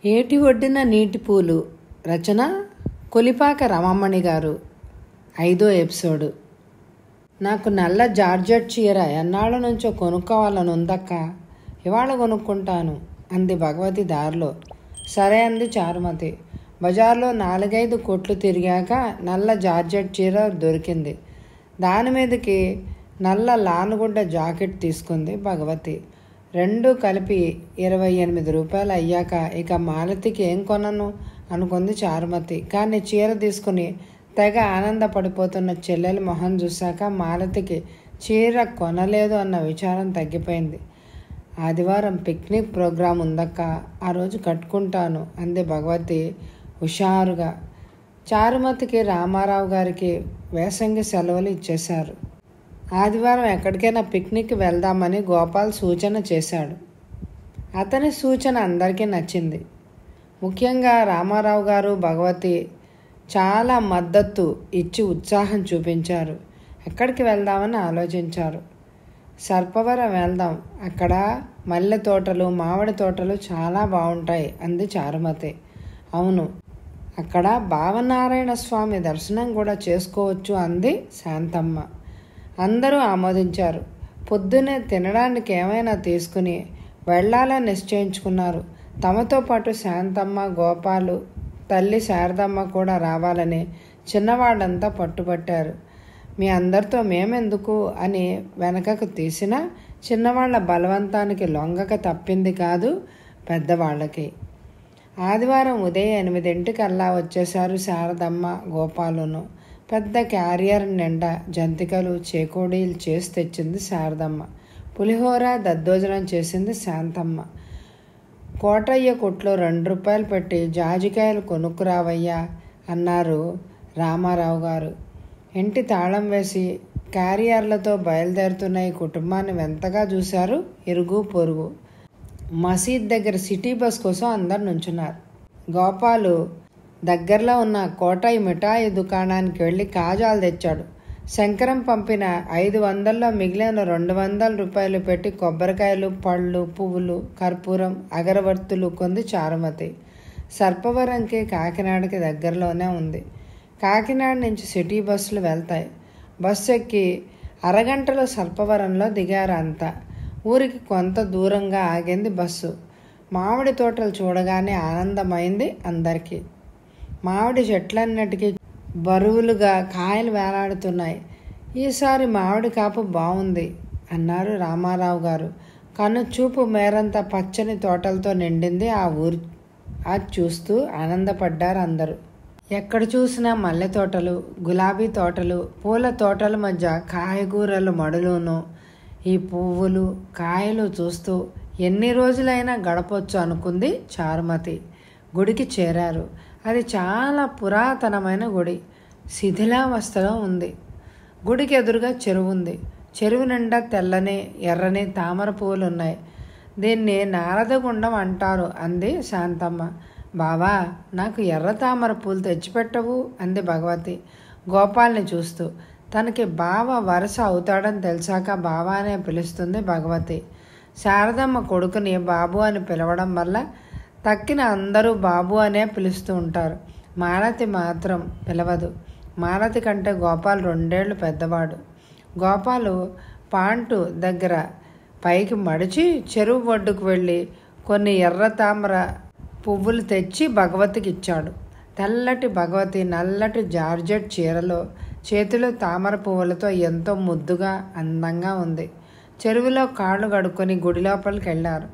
ఏటి ఒడ్డిన నీటి పూలు. రచన కొలిపాక రమమణి గారు. 5వ ఎపిసోడు. నాకు నల్ల జార్జెట్ చీర ఎన్నాళ్ళ నుంచో కొనుక్కోవాలని ఉందక్క, ఇవాళ కొనుక్కుంటాను అంది భగవతి దారిలో. సరే అంది చారుమతి. బజార్లో 4-5 కొట్లు తిరిగాక నల్ల జార్జెట్ చీర దొరికింది. దాని మీదకి నల్ల లానుగుడ్డ జాకెట్ తీసుకుంది భగవతి. 2 కలిపి 28 రూపాయలు అయ్యాక ఇక మాలతికి ఏం కొనను అనుకుంది చారుమతి. కానీ చీర తీసుకుని తెగ ఆనందపడిపోతున్న చెల్లెలి మొహం చూశాక మాలతికి చీర కొనలేదు అన్న విచారం తగ్గిపోయింది. ఆదివారం పిక్నిక్ ప్రోగ్రాం ఉందక్క, ఆ రోజు కట్టుకుంటాను అంది భగవతి హుషారుగా. చారుమతికి రామారావు గారికి వేసంగి సెలవులు ఇచ్చేశారు. ఆదివారం ఎక్కడికైనా పిక్నిక్ వెళ్దామని గోపాల్ సూచన చేశాడు. అతని సూచన అందరికీ నచ్చింది. ముఖ్యంగా రామారావు గారు, భగవతి చాలా మద్దతు ఇచ్చి ఉత్సాహం చూపించారు. ఎక్కడికి వెళ్దామని ఆలోచించారు. సర్పవరం వెళ్దాం, అక్కడ మల్లె తోటలు, మామిడి తోటలు చాలా బాగుంటాయి అంది చారుమతి. అవును, అక్కడ భావనారాయణ స్వామి దర్శనం కూడా చేసుకోవచ్చు అంది శాంతమ్మ. అందరూ ఆమోదించారు. పొద్దునే తినడానికి ఏమైనా తీసుకుని వెళ్ళాలని నిశ్చయించుకున్నారు. తమతో పాటు శాంతమ్మ, గోపాలు, తల్లి శారదమ్మ కూడా రావాలని చిన్నవాళ్ళంతా పట్టుబట్టారు. మీ అందరితో మేమెందుకు అని వెనకకు తీసినా చిన్నవాళ్ల బలవంతానికి లొంగక తప్పింది కాదు పెద్దవాళ్ళకి. ఆదివారం ఉదయం 8 వచ్చేశారు శారదమ్మ, గోపాలును. పెద్ద క్యారియర్ నిండా జంతికలు, చేకోడీలు చేసి తెచ్చింది శారదమ్మ. పులిహోర, దద్దోజనం చేసింది శాంతమ్మ. కోటయ్య కొట్లో 2 రూపాయలు పెట్టి జాజికాయలు కొనుక్కురావయ్యా అన్నారు రామారావు గారు. ఇంటి తాళం వేసి క్యారియర్లతో బయలుదేరుతున్న ఈ కుటుంబాన్ని వింతగా చూశారు ఇరుగు పొరుగు. మసీద్ దగ్గర సిటీ బస్ కోసం అందరు నుంచున్నారు. గోపాలు దగ్గరలో ఉన్న కోటయ్య మిఠాయి దుకాణానికి వెళ్ళి కాజాలు తెచ్చాడు. శంకరం పంపిన 500లో మిగిలిన 200 రూపాయలు పెట్టి కొబ్బరికాయలు, పళ్ళు, పువ్వులు, కర్పూరం, అగరబత్తులు కొంది చారుమతి. సర్పవరంకి కాకినాడకి దగ్గరలోనే ఉంది. కాకినాడ నుంచి సిటీ బస్సులు వెళ్తాయి. బస్సు ఎక్కి అరగంటలో సర్పవరంలో దిగారు అంతా. ఊరికి కొంత దూరంగా ఆగింది బస్సు. మామిడి తోటలు చూడగానే ఆనందమైంది అందరికీ. మామిడి చెట్లన్నిటికీ బరువులుగా కాయలు వేలాడుతున్నాయి. ఈసారి మామిడి కాపు బాగుంది అన్నారు రామారావు గారు. కనుచూపు మేరంతా పచ్చని తోటలతో నిండింది ఆ ఊరు. అది చూస్తూ ఆనందపడ్డారు అందరూ. ఎక్కడ చూసినా మల్లె తోటలు, గులాబీ తోటలు, పూల తోటల మధ్య కాయగూరల మడులును. ఈ పువ్వులు, కాయలు చూస్తూ ఎన్ని రోజులైనా గడపొచ్చు అనుకుంది చారుమతి. గుడికి చేరారు. అది చాలా పురాతనమైన గుడి. శిథిలావస్థలో ఉంది. గుడికి ఎదురుగా చెరువు ఉంది. చెరువు నిండా తెల్లని, ఎర్రని తామర పువ్వులు ఉన్నాయి. దీన్ని నారదగుండం అంటారు అంది శాంతమ్మ. బావా, నాకు ఎర్ర తామర పూలు తెచ్చిపెట్టవు అంది భగవతి గోపాల్ని చూస్తూ. తనకి బావ వరుస అవుతాడని తెలిసాక బావా అనే పిలుస్తుంది భగవతి. శారదమ్మ కొడుకుని బాబు అని పిలవడం వల్ల తక్కిన అందరూ బాబు అనే పిలుస్తూ ఉంటారు. మాలతి మాత్రం పిలవదు. మాలతి కంటే గోపాల్ 2 ఏళ్ళు పెద్దవాడు. గోపాలు పాంటు దగ్గర పైకి మడిచి చెరువు ఒడ్డుకు వెళ్ళి కొన్ని ఎర్ర తామర పువ్వులు తెచ్చి భగవతికి ఇచ్చాడు. తెల్లటి భగవతి నల్లటి జార్జెట్ చీరలో, చేతిలో తామర పువ్వులతో ఎంతో ముద్దుగా అందంగా ఉంది. చెరువులో కాళ్ళు కడుక్కొని గుడి లోపలికి వెళ్ళారు.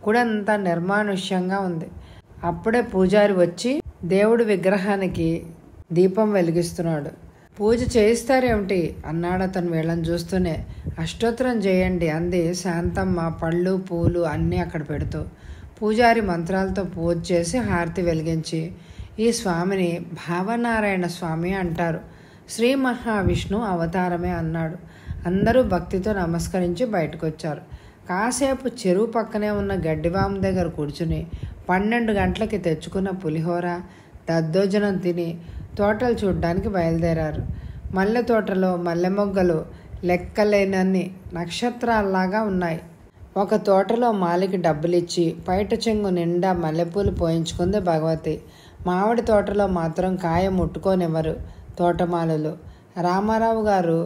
గుడి అంతా నిర్మానుష్యంగా ఉంది. అప్పుడే పూజారి వచ్చి దేవుడి విగ్రహానికి దీపం వెలిగిస్తున్నాడు. పూజ చేయిస్తారేమిటి అన్నాడు అతను వీళ్ళని చూస్తూనే. అష్టోత్తరం చేయండి అంది శాంతమ్మ పళ్ళు, పూలు అన్నీ అక్కడ పెడుతూ. పూజారి మంత్రాలతో పూజ చేసి హారతి వెలిగించి, ఈ స్వామిని భావనారాయణ స్వామి అంటారు, శ్రీ మహావిష్ణు అవతారమే అన్నాడు. అందరూ భక్తితో నమస్కరించి బయటకు వచ్చారు. కాసేపు చెరువు పక్కనే ఉన్న గడ్డివాము దగ్గర కూర్చుని 12 గంటలకి తెచ్చుకున్న పులిహోర, దద్దోజనం తిని తోటలు చూడ్డానికి బయలుదేరారు. మల్లె తోటలో మల్లె మొగ్గలు లెక్కలేనన్ని నక్షత్రాల్లాగా ఉన్నాయి. ఒక తోటలో మాలికి డబ్బులిచ్చి పైట చెంగు నిండా మల్లెపూలు పోయించుకుంది భగవతి. మామిడి తోటలో మాత్రం కాయ ముట్టుకోనివ్వరు తోటమాలులు. రామారావు గారు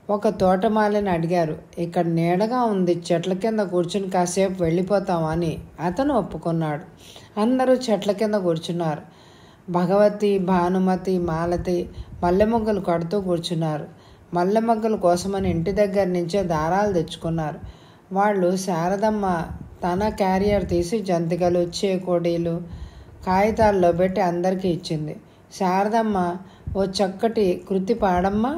ఒక తోటమాలిని అడిగారు, ఇక్కడ నీడగా ఉంది, చెట్ల కింద కూర్చుని కాసేపు వెళ్ళిపోతామా అని. అతను ఒప్పుకున్నాడు. అందరూ చెట్ల కింద కూర్చున్నారు. భగవతి, భానుమతి, మాలతి మల్లె మొగ్గలు కడుతూ కూర్చున్నారు. మల్లె మొగ్గల కోసమని ఇంటి దగ్గర నుంచే దారాలు తెచ్చుకున్నారు. వాళ్ళు శారదమ్మ తన క్యారియర్ తీసి జంతికలు, చేకోడీలు కాగితాల్లో పెట్టి అందరికీ ఇచ్చింది. శారదమ్మ, ఓ చక్కటి కృతి పాడమ్మా,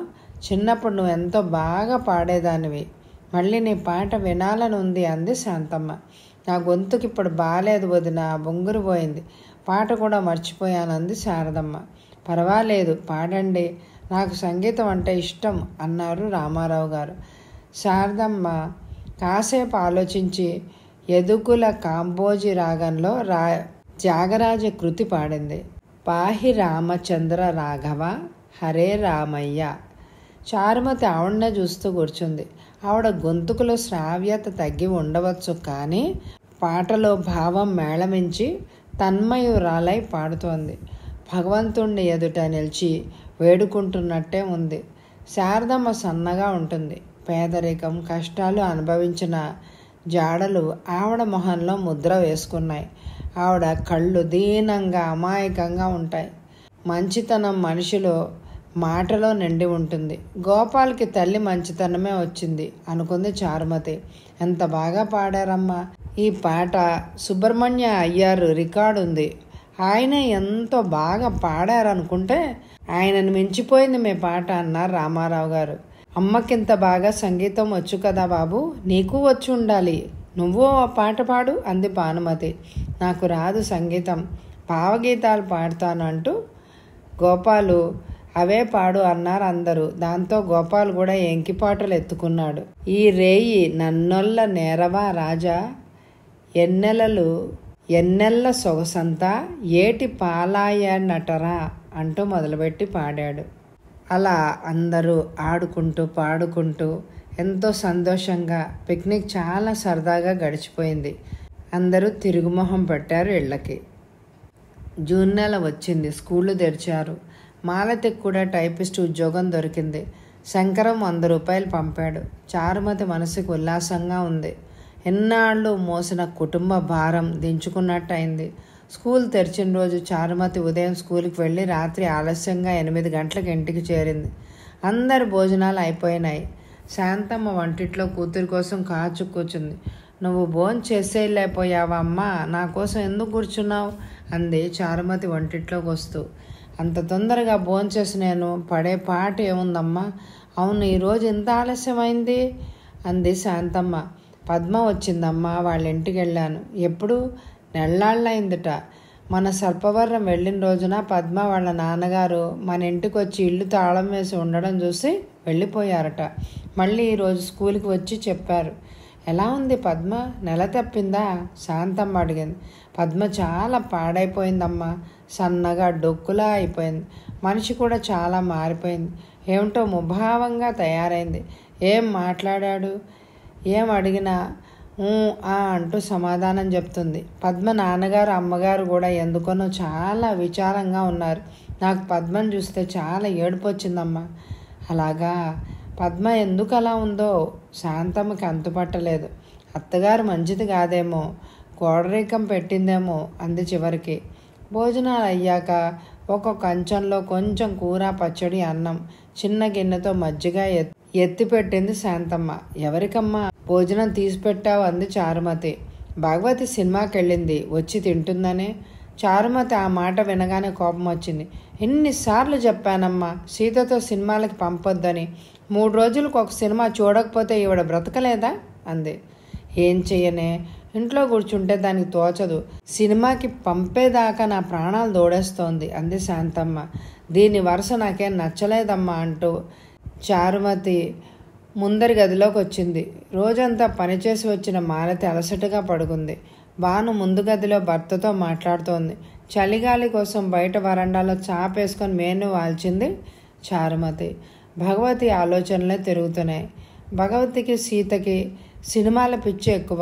చిన్నప్పుడు నువ్వు ఎంతో బాగా పాడేదానివి, మళ్ళీ నీ పాట వినాలని ఉంది అంది శాంతమ్మ. నా గొంతుకి ఇప్పుడు బాగాలేదు వదిన, బొంగురు పోయింది, పాట కూడా మర్చిపోయానంది శారదమ్మ. పర్వాలేదు పాడండి, నాకు సంగీతం అంటే ఇష్టం అన్నారు రామారావు గారు. శారదమ్మ కాసేపు ఆలోచించి యదుకుల కాంబోజి రాగంలో త్యాగరాజ కృతి పాడింది. పాహి రామచంద్ర రాఘవ హరే రామయ్య. చారుమతి ఆవిడనే చూస్తూ కూర్చుంది. ఆవిడ గొంతుకులో శ్రావ్యత తగ్గి ఉండవచ్చు, కానీ పాటలో భావం మేళమించి తన్మయురాలై పాడుతోంది. భగవంతుణ్ణి ఎదుట నిలిచి వేడుకుంటున్నట్టే ఉంది. శారదమ్మ సన్నగా ఉంటుంది. పేదరికం, కష్టాలు అనుభవించిన జాడలు ఆవిడ మొహంలో ముద్ర వేసుకున్నాయి. ఆవిడ కళ్ళు దీనంగా అమాయకంగా ఉంటాయి. మంచితనం మనిషిలో మాటలో నిండి ఉంటుంది. గోపాల్కి తల్లి మంచితనమే వచ్చింది అనుకుంది చారుమతి. ఎంత బాగా పాడారమ్మా, ఈ పాట సుబ్రహ్మణ్య అయ్యారు రికార్డు ఉంది, ఆయన ఎంతో బాగా పాడారనుకుంటే ఆయనను మించిపోయింది మీ పాట అన్నారు రామారావు గారు. అమ్మకింత బాగా సంగీతం వచ్చు కదా బాబు, నీకు వచ్చి ఉండాలి, నువ్వు ఆ పాట పాడు అంది భానుమతి. నాకు రాదు సంగీతం, భావగీతాలు పాడతాను అంటూ గోపాలు అవే పాడు అన్నారు అందరూ. దాంతో గోపాల్ కూడా ఎంకిపాటలు ఎత్తుకున్నాడు. ఈ రేయి నన్నొల్ల నేరవా రాజా, ఎన్నెల్ల సొగసంతా ఏటి పాలాయ నటరా అంటూ మొదలుపెట్టి పాడాడు. అలా అందరూ ఆడుకుంటూ పాడుకుంటూ ఎంతో సంతోషంగా పిక్నిక్ చాలా సరదాగా గడిచిపోయింది. అందరూ తిరుగుమొహం పెట్టారు ఇళ్ళకి. జూన్ నెల వచ్చింది. స్కూళ్ళు తెరిచారు. మాలతికి కూడా టైపిస్ట్ ఉద్యోగం దొరికింది. శంకరం 100 రూపాయలు పంపాడు. చారుమతి మనసుకు ఉల్లాసంగా ఉంది. ఎన్నాళ్ళు మోసిన కుటుంబ భారం దించుకున్నట్టు అయింది. స్కూల్ తెరిచిన రోజు చారుమతి ఉదయం స్కూల్కి వెళ్ళి రాత్రి ఆలస్యంగా 8 గంటలకు ఇంటికి చేరింది. అందరి భోజనాలు అయిపోయినాయి. శాంతమ్మ వంటిట్లో కూతురి కోసం కాచు కూర్చుంది. నువ్వు భోజనం చేసేయలేకపోయావా అమ్మా, నా కోసం ఎందుకు కూర్చున్నావు అంది చారుమతి వంటిట్లోకి వస్తూ. అంత తొందరగా భోజనం చేసి నేను పడే పాట ఏముందమ్మా. అవును, ఈరోజు ఇంత ఆలస్యమైంది అంది శాంతమ్మ. పద్మ వచ్చిందమ్మా, వాళ్ళ ఇంటికి వెళ్ళాను. ఎప్పుడు? నెల్లాళ్ళయిందిట. మన సర్పవరం వెళ్ళిన రోజున పద్మ వాళ్ళ నాన్నగారు మన ఇంటికి వచ్చి ఇల్లు తాళం వేసి ఉండడం చూసి వెళ్ళిపోయారట. మళ్ళీ ఈరోజు స్కూల్కి వచ్చి చెప్పారు. ఎలా ఉంది పద్మ, నెల తప్పిందా శాంతమ్మ అడిగింది. పద్మ చాలా పాడైపోయిందమ్మా, సన్నగా డొక్కులా అయిపోయింది. మనిషి కూడా చాలా మారిపోయింది. ఏమిటో ముభావంగా తయారైంది. ఏం మాట్లాడాడు, ఏం అడిగినా అంటూ సమాధానం చెప్తుంది. పద్మ నాన్నగారు అమ్మగారు కూడా ఎందుకనో చాలా విచారంగా ఉన్నారు. నాకు పద్మను చూస్తే చాలా ఏడుపు వచ్చిందమ్మా. అలాగా, పద్మ ఎందుకు అలా ఉందో శాంతమ్మకి అంతుపట్టలేదు. అత్తగారు మంచిది కాదేమో, కోడరికం పెట్టిందేమో అంది చివరికి. భోజనాలు అయ్యాక ఒక కంచంలో కొంచెం కూర, పచ్చడి, అన్నం, చిన్న గిన్నెతో మజ్జిగ ఎత్తి పెట్టింది శాంతమ్మ. ఎవరికమ్మా భోజనం తీసిపెట్టావు అంది చారుమతి. భగవతి సినిమాకి వెళ్ళింది, వచ్చి తింటుందనే. చారుమతి ఆ మాట వినగానే కోపం వచ్చింది. ఎన్నిసార్లు చెప్పానమ్మా సీతతో సినిమాలకి పంపొద్దని, 3 రోజులకు ఒక సినిమా చూడకపోతే ఈవిడ బ్రతకలేదా అంది. ఏం చెయ్యనే, ఇంట్లో కూర్చుంటే దానికి తోచదు, సినిమాకి పంపేదాకా నా ప్రాణాలు దోడేస్తోంది అంది శాంతమ్మ. దీని వరుస నాకేం నచ్చలేదమ్మా అంటూ చారుమతి ముందరి గదిలోకి వచ్చింది. రోజంతా పనిచేసి వచ్చిన మాలతి అలసటగా పడుకుంది. భాను ముందు గదిలో భర్తతో మాట్లాడుతోంది. చలిగాలి కోసం బయట వరండాలో చాపేసుకొని మేను వాల్చింది చారుమతి. భగవతి ఆలోచనలే తిరుగుతున్నాయి. భగవతికి సీతకి సినిమాల పిచ్చి ఎక్కువ.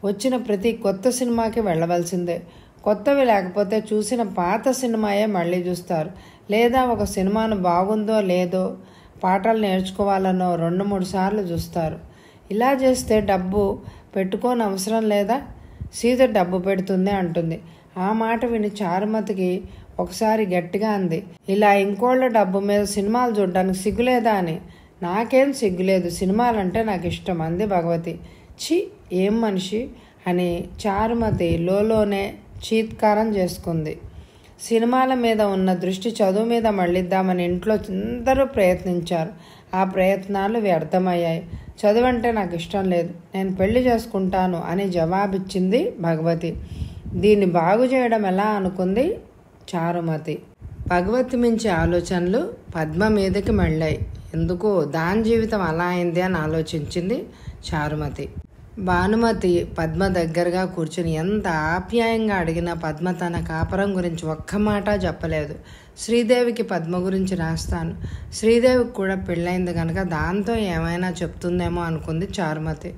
వచ్చిన ప్రతి కొత్త సినిమాకి వెళ్ళవలసిందే. కొత్తవి లేకపోతే చూసిన పాత సినిమాయే మళ్ళీ చూస్తారు. లేదా ఒక సినిమాను బాగుందో లేదో పాటలు నేర్చుకోవాలనో 2-3 సార్లు చూస్తారు. ఇలా చేస్తే డబ్బు పెట్టుకోని అవసరం లేదా? సీత డబ్బు పెడుతుంది అంటుంది. ఆ మాట విని చారుమతికి ఒకసారి గట్టిగా అంది, ఇలా ఇంకోళ్ళ డబ్బు మీద సినిమాలు చూడడానికి సిగ్గులేదా అని. నాకేం సిగ్గులేదు, సినిమాలంటే నాకు ఇష్టం అంది భగవతి. ఛీ, ఏం మనిషి అని చారుమతి లోలోనే చీత్కారం చేసుకుంది. సినిమాల మీద ఉన్న దృష్టి చదువు మీద మళ్ళిద్దామని ఇంట్లో అందరూ ప్రయత్నించారు. ఆ ప్రయత్నాలు వ్యర్థమయ్యాయి. చదువంటే నాకు ఇష్టం లేదు, నేను పెళ్లి చేసుకుంటాను అని జవాబిచ్చింది భగవతి. దీన్ని బాగు చేయడం ఎలా అనుకుంది చారుమతి. భగవతి మించి ఆలోచనలు పద్మ మీదకి మళ్ళాయి. ఎందుకో దాని జీవితం అలా అయింది అని ఆలోచించింది చారుమతి. భానుమతి పద్మ దగ్గరగా కూర్చుని ఎంత ఆప్యాయంగా అడిగినా పద్మ తన కాపురం గురించి ఒక్క మాట చెప్పలేదు. శ్రీదేవికి పద్మ గురించి రాస్తాను, శ్రీదేవికి కూడా పెళ్ళైంది కనుక దాంతో ఏమైనా చెప్తుందేమో అనుకుంది చారుమతి.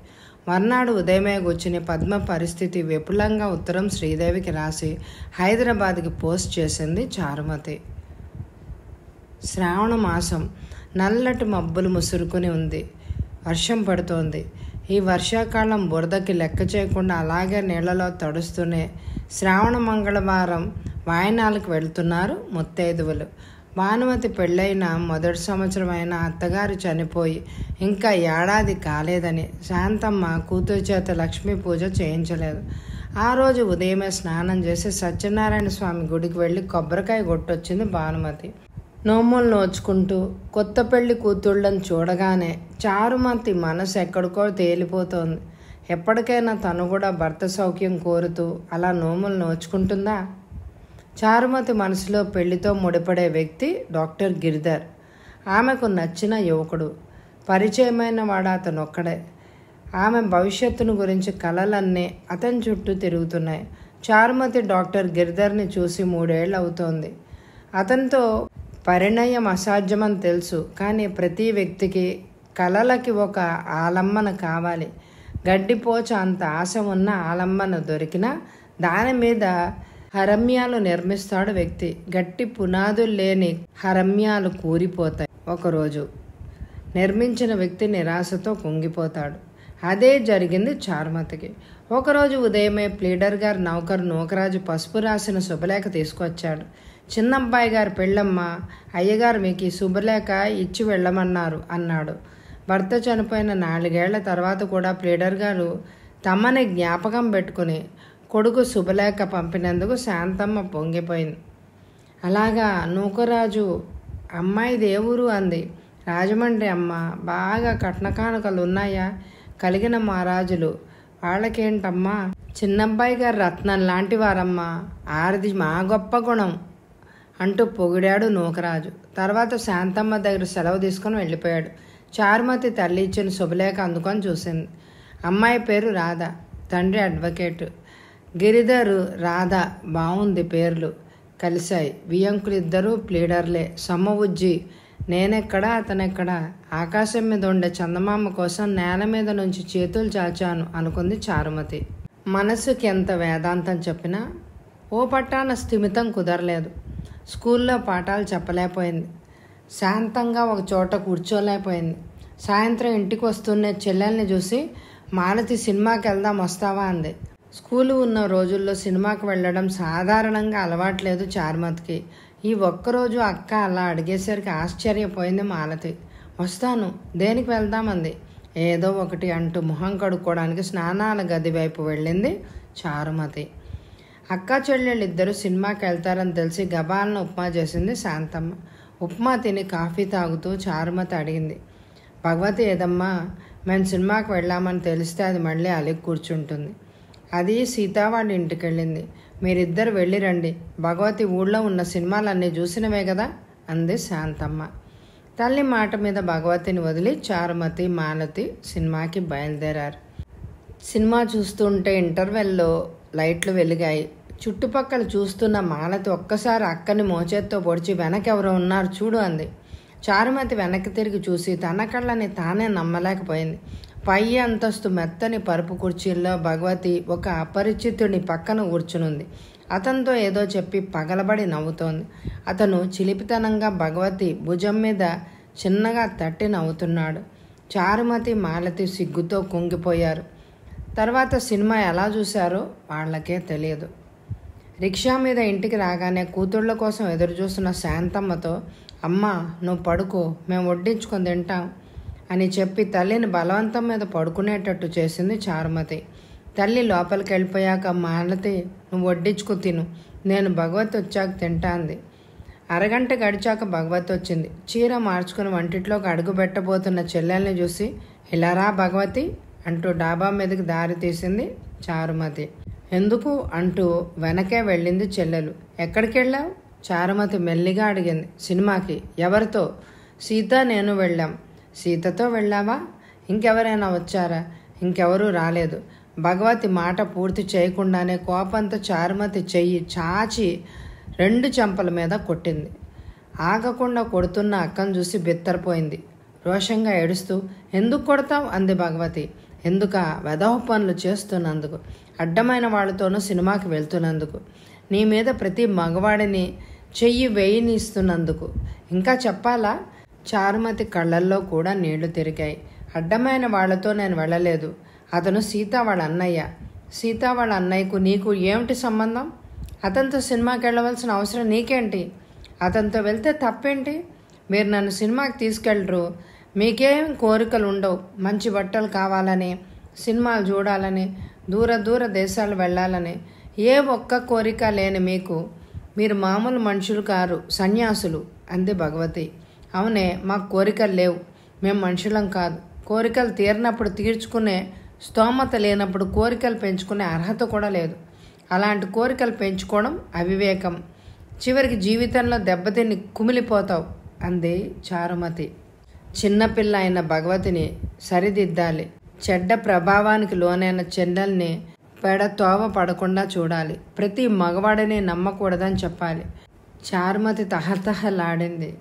మర్నాడు ఉదయమే కూర్చుని పద్మ పరిస్థితి విపులంగా ఉత్తరం శ్రీదేవికి రాసి హైదరాబాద్కి పోస్ట్ చేసింది చారుమతి. శ్రావణ మాసం, నల్లటి మబ్బులు ముసురుకుని ఉంది. వర్షం పడుతోంది. ఈ వర్షాకాలం బురదకి లెక్క చేయకుండా అలాగే నీళ్లలో తడుస్తూనే శ్రావణ మంగళవారం వాయనాలకు వెళ్తున్నారు ముత్తైదువులు. భానుమతి పెళ్ళైన మొదటి సంవత్సరం అయిన అత్తగారు చనిపోయి ఇంకా ఏడాది కాలేదని శాంతమ్మ కూతురు చేత లక్ష్మీ పూజ చేయించలేదు. ఆ రోజు ఉదయమే స్నానం చేసి సత్యనారాయణ స్వామి గుడికి వెళ్ళి కొబ్బరికాయ కొట్టొచ్చింది భానుమతి. నోములు నోచుకుంటూ కొత్త పెళ్లి కూతుళ్ళని చూడగానే చారుమతి మనసు ఎక్కడికో తేలిపోతోంది. ఎప్పటికైనా తను కూడా భర్త సౌఖ్యం కోరుతూ అలా నోములు నోచుకుంటుందా? చారుమతి మనసులో పెళ్లితో ముడిపడే వ్యక్తి డాక్టర్ గిరిధర్. ఆమెకు నచ్చిన యువకుడు. పరిచయమైన వాడు అతనొక్కడే. ఆమె భవిష్యత్తును గురించి కలలన్నీ అతని చుట్టూ తిరుగుతున్నాయి. చారుమతి డాక్టర్ గిరిధర్ని చూసి 3 ఏళ్ళు అవుతోంది. అతనితో పరిణయం అసాధ్యమని తెలుసు. కానీ ప్రతి వ్యక్తికి కలలకి ఒక ఆలంబన కావాలి. గడ్డిపోచ అంత ఆశ ఉన్న ఆలంబన దొరికినా దాని మీద హరమ్యాలు నిర్మిస్తాడు వ్యక్తి. గట్టి పునాదులు లేని హరమ్యాలు కూరిపోతాయి. ఒకరోజు నిర్మించిన వ్యక్తి నిరాశతో కుంగిపోతాడు. అదే జరిగింది చారుమతికి. ఒకరోజు ఉదయమే ప్లీడర్ గారి నౌకరు నూకరాజు పసుపు రాసిన శుభలేఖ తీసుకొచ్చాడు. చిన్నబ్బాయి గారి పెళ్ళమ్మ, అయ్యగారు మీకు ఈ శుభలేఖ ఇచ్చి వెళ్ళమన్నారు అన్నాడు. భర్త చనిపోయిన 4 ఏళ్ల తర్వాత కూడా ప్లీడర్ గారు తమని జ్ఞాపకం పెట్టుకుని కొడుకు శుభలేఖ పంపినందుకు శాంతమ్మ పొంగిపోయింది. అలాగా నూకరాజు, అమ్మాయిది ఏ ఊరు అంది. రాజమండ్రి అమ్మ. బాగా కట్నకానుకలు ఉన్నాయా? కలిగిన మహారాజులు. వాళ్ళకేంటమ్మా, చిన్నబ్బాయి గారు రత్నం లాంటి వారమ్మా, ఆరిది మా గొప్ప గుణం అంటూ పొగిడాడు నూకరాజు. తర్వాత శాంతమ్మ దగ్గర సెలవు తీసుకొని వెళ్ళిపోయాడు. చారుమతి తల్లి ఇచ్చిన శుభలేఖ అందుకొని చూసింది. అమ్మాయి పేరు రాధ, తండ్రి అడ్వకేటు. గిరిధరు, రాధ బాగుంది, పేర్లు కలిశాయి. వియంకులు ఇద్దరూ ప్లీడర్లే. సమ్మవుజ్జి. నేనెక్కడా అతనెక్కడా? ఆకాశం మీద ఉండే చందమామ కోసం నేల మీద నుంచి చేతులు చాచాను అనుకుంది చారుమతి. మనసుకి ఎంత వేదాంతం చెప్పినా ఓ పట్టాన స్థిమితం కుదరలేదు. స్కూల్లో పాఠాలు చెప్పలేకపోయింది. శాంతంగా ఒక చోట కూర్చోలేకపోయింది. సాయంత్రం ఇంటికి వస్తున్న చెల్లెల్ని చూసి మాలతి సినిమాకి వెళ్దాం వస్తావా అంది. స్కూలు ఉన్న రోజుల్లో సినిమాకి వెళ్ళడం సాధారణంగా అలవాట్లేదు చారుమతికి. ఈ ఒక్కరోజు అక్క అలా అడిగేసరికి ఆశ్చర్యపోయింది మాలతి. వస్తాను, దేనికి వెళ్దామంది. ఏదో ఒకటి అంటూ మొహం కడుక్కోవడానికి స్నానాల గది వైపు వెళ్ళింది చారుమతి. అక్కా చెల్లెళ్ళిద్దరూ సినిమాకి వెళ్తారని తెలిసి గబాలను ఉప్మా చేసింది శాంతమ్మ. ఉప్మా తిని కాఫీ తాగుతూ చారుమతి అడిగింది, భగవతి ఏదమ్మా, మేము సినిమాకి వెళ్ళామని తెలిస్తే అది మళ్ళీ అలిగి కూర్చుంటుంది. అది సీతా వాళ్ళ ఇంటికి వెళ్ళింది. మీరిద్దరు వెళ్ళి రండి, భగవతి ఊళ్ళో ఉన్న సినిమాలన్నీ చూసినవే కదా అంది శాంతమ్మ. తల్లి మాట మీద భగవతిని వదిలి చారుమతి, మాలతి సినిమాకి బయలుదేరారు. సినిమా చూస్తుంటే ఇంటర్వెల్లో లైట్లు వెలిగాయి. చుట్టుపక్కల చూస్తున్న మాలతి ఒక్కసారి అక్కని మోచేత్తో పొడిచి వెనకెవరో ఉన్నారు చూడు అంది. చారుమతి వెనక్కి తిరిగి చూసి తన కళ్ళని తానే నమ్మలేకపోయింది. పై అంతస్తు మెత్తని పరుపు కుర్చీల్లో భగవతి ఒక అపరిచితుని పక్కన కూర్చునుంది. అతనితో ఏదో చెప్పి పగలబడి నవ్వుతోంది. అతను చిలిపితనంగా భగవతి భుజం మీద చిన్నగా తట్టి నవ్వుతున్నాడు. చారుమతి, మాలతి సిగ్గుతో కుంగిపోయారు. తర్వాత సినిమా ఎలా చూశారో వాళ్ళకే తెలియదు. రిక్షా మీద ఇంటికి రాగానే కూతుళ్ళ కోసం ఎదురుచూస్తున్న శాంతమ్మతో, అమ్మ నువ్వు పడుకో, మేము వడ్డించుకొని తింటాం అని చెప్పి తల్లిని బలవంతం మీద పడుకునేటట్టు చేసింది చారుమతి. తల్లి లోపలికి వెళ్ళిపోయాక, మాలతి నువ్వు వడ్డించుకు తిను, నేను భగవతి వచ్చాక తింటాంది. అరగంట గడిచాక భగవతి వచ్చింది. చీర మార్చుకుని వంటిట్లోకి అడుగు పెట్టబోతున్న చెల్లెల్ని చూసి, ఇలా రా భగవతి అంటూ డాబా మీదకి దారి తీసింది చారుమతి. ఎందుకు అంటూ వెనకే వెళ్ళింది చెల్లెలు. ఎక్కడికి వెళ్ళావు? చారుమతి మెల్లిగా అడిగింది. సినిమాకి. ఎవరితో? సీత నేను వెళ్ళాం. సీతతో వెళ్ళావా? ఇంకెవరైనా వచ్చారా? ఇంకెవరూ రాలేదు. భగవతి మాట పూర్తి చేయకుండానే కోపంతో చారుమతి చెయ్యి చాచి 2 చెంపల మీద కొట్టింది. ఆగకుండా కొడుతున్న అక్కను చూసి బిత్తరపోయింది. రోషంగా ఏడుస్తూ, ఎందుకు కొడతావు అంది భగవతి. ఎందుక? వెధవ పనులు చేస్తున్నందుకు, అడ్డమైన వాళ్ళతోనూ సినిమాకి వెళ్తున్నందుకు, నీ మీద ప్రతి మగవాడిని చెయ్యి వేయనిస్తున్నందుకు. ఇంకా చెప్పాలా? చారుమతి కళ్ళల్లో కూడా నీళ్లు తిరిగాయి. అడ్డమైన వాళ్లతో నేను వెళ్ళలేదు. అతను సీత వాళ్ళ అన్నయ్య. సీత వాళ్ళ అన్నయ్యకు నీకు ఏమిటి సంబంధం? అతనితో సినిమాకి వెళ్ళవలసిన అవసరం నీకేంటి? అతనితో వెళ్తే తప్పేంటి? మీరు నన్ను సినిమాకి తీసుకెళ్ళరు. మీకేం కోరికలు ఉండవు. మంచి బట్టలు కావాలని, సినిమాలు చూడాలని, దూర దూర దేశాలు వెళ్ళాలని ఏ ఒక్క కోరిక లేని మీకు, మీరు మామూలు మనుషులు కారు, సన్యాసులు అంది భగవతి. అవునే, మాకు కోరికలు లేవు. మేము మనుషులం కాదు. కోరికలు తీరినప్పుడు తీర్చుకునే స్తోమత లేనప్పుడు కోరికలు పెంచుకునే అర్హత కూడా లేదు. అలాంటి కోరికలు పెంచుకోవడం అవివేకం. చివరికి జీవితంలో దెబ్బతిని కుమిలిపోతావు అంది చారుమతి. చిన్నపిల్ల అయిన భగవతిని సరిదిద్దాలి. చెడ్డ ప్రభావానికి లోనైన చెల్లెల్ని పెడతోవ పడకుండా చూడాలి. ప్రతి మగవాడిని నమ్మకూడదని చెప్పాలి. చారుమతి తహతహలాడింది.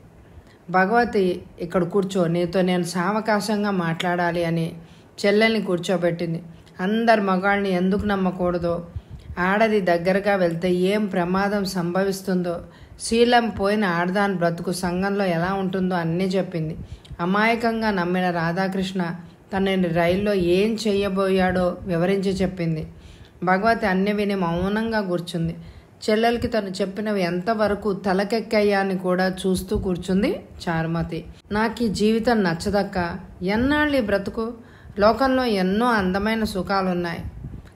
భగవతి ఇక్కడ కూర్చో, నీతో నేను సావకాశంగా మాట్లాడాలి అని చెల్లెల్ని కూర్చోబెట్టింది. అందరు మగాళ్ళని ఎందుకు నమ్మకూడదో, ఆడది దగ్గరగా వెళ్తే ఏం ప్రమాదం సంభవిస్తుందో, శీలం పోయిన ఆడదాని బ్రతుకు సంఘంలో ఎలా ఉంటుందో అన్నీ చెప్పింది. అమాయకంగా నమ్మిన రాధాకృష్ణ తనని రైల్లో ఏం చెయ్యబోయాడో వివరించి చెప్పింది. భగవతి అన్ని విని మౌనంగా కూర్చుంది. చెల్లెలకి తను చెప్పినవి ఎంతవరకు తలకెక్కాయా అని కూడా చూస్తూ కూర్చుంది చారుమతి. నాకు ఈ జీవితం నచ్చదక్క. ఎన్నాళ్ళు ఈ బ్రతుకు? లోకంలో ఎన్నో అందమైన సుఖాలున్నాయి,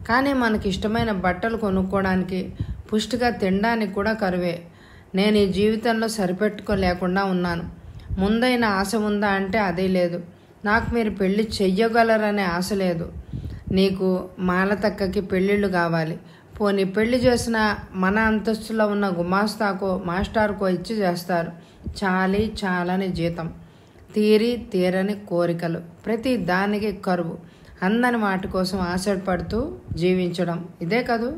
కానీ మనకి ఇష్టమైన బట్టలు కొనుక్కోవడానికి, పుష్టిగా తినడానికి కూడా కరువే. నేను ఈ జీవితంలో సరిపెట్టుకోలేకుండా ఉన్నాను. ముందైన ఆశ ఉందా అంటే అదే లేదు. నాకు మీరు పెళ్లి చెయ్యగలరనే ఆశ లేదు. నీకు మాలతక్కకి పెళ్ళిళ్ళు కావాలి. పోనీ పెళ్లి చేసిన మన అంతస్తులో ఉన్న గుమాస్తాకో మాస్టార్కో ఇచ్చి చేస్తారు. చాలని జీతం, తీరని కోరికలు, ప్రతి దానికి కరువు, అందని వాటి కోసం ఆశపడుతూ జీవించడం ఇదే కదూ.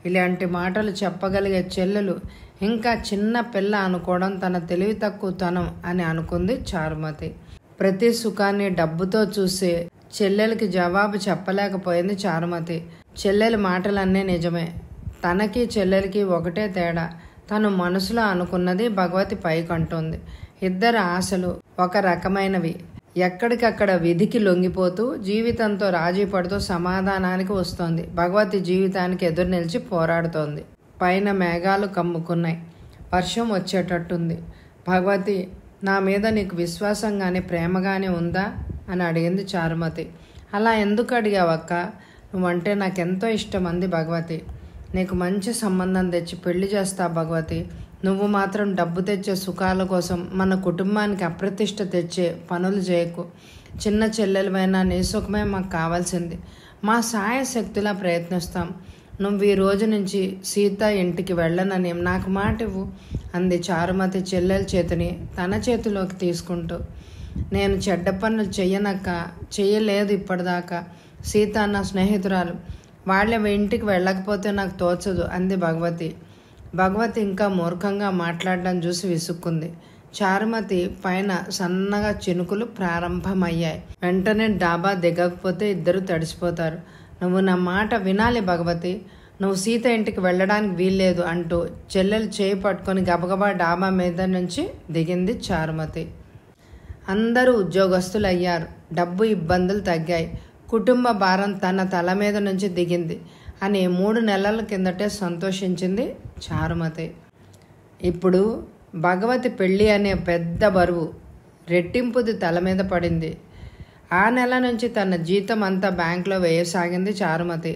ఇలాంటి మాటలు చెప్పగలిగే చెల్లెలు ఇంకా చిన్న పిల్ల అనుకోవడం తన తెలివి తక్కువతనం అని అనుకుంది చారుమతి. ప్రతి సుఖాన్ని డబ్బుతో చూసే చెల్లెలకి జవాబు చెప్పలేకపోయింది చారుమతి. చెల్లెలి మాటలన్నీ నిజమే. తనకి చెల్లెలికి ఒకటే తేడా. తను మనసులో అనుకున్నది భగవతి పైకంటుంది. ఇద్దరు ఆశలు ఒక రకమైనవి. ఎక్కడికక్కడ విధికి లొంగిపోతూ జీవితంతో రాజీ పడుతూ సమాధానానికి వస్తోంది. భగవతి జీవితానికి ఎదురు నిలిచి పోరాడుతోంది. పైన మేఘాలు కమ్ముకున్నాయి. వర్షం వచ్చేటట్టుంది. భగవతి, నా మీద నీకు విశ్వాసం కానీ ప్రేమ కానీ ఉందా అని అడిగింది చారుమతి. అలా ఎందుకు అడిగావక్క? నువ్వంటే నాకెంతో ఇష్టం అంది భగవతి. నీకు మంచి సంబంధం తెచ్చి పెళ్లి చేస్తా భగవతి. నువ్వు మాత్రం డబ్బు తెచ్చే సుఖాల కోసం మన కుటుంబానికి అప్రతిష్ట తెచ్చే పనులు చేయకు. చిన్న చెల్లెలమైనా నీ సుఖమే మాకు కావాల్సింది. మా సాయశక్తిలా ప్రయత్నిస్తాం. నువ్వు ఈ రోజు నుంచి సీత ఇంటికి వెళ్ళనని నాకు మాట ఇవ్వు అంది చారుమతి చెల్లెల చేతిని తన చేతిలోకి తీసుకుంటూ. నేను చెడ్డ పనులు చెయ్యలేదు ఇప్పటిదాకా. సీత నా స్నేహితురాలు. వాళ్ళ ఇంటికి వెళ్ళకపోతే నాకు తోచదు అంది భగవతి. భగవతి ఇంకా మూర్ఖంగా మాట్లాడడం చూసి విసుక్కుంది. చారుమతి పైన సన్నగా చినుకులు ప్రారంభమయ్యాయి. వెంటనే డాబా దిగకపోతే ఇద్దరు తడిసిపోతారు. నువ్వు నా మాట వినాలి భగవతి, నువ్వు సీత ఇంటికి వెళ్ళడానికి వీల్లేదు అంటూ చెల్లెలు చేయి పట్టుకొని గబగబా డాబా మీద నుంచి దిగింది చారుమతి. అందరూ ఉద్యోగస్తులయ్యారు. డబ్బు ఇబ్బందులు తగ్గాయి. కుటుంబ భారం తన తల మీద నుంచి దిగింది అని 3 నెలల కిందటే సంతోషించింది చారుమతి. ఇప్పుడు భగవతి పెళ్ళి అనే పెద్ద బరువు రెట్టింపుది తల మీద పడింది. ఆ నెల నుంచి తన జీతం అంతా బ్యాంకులో వేయసాగింది చారుమతి.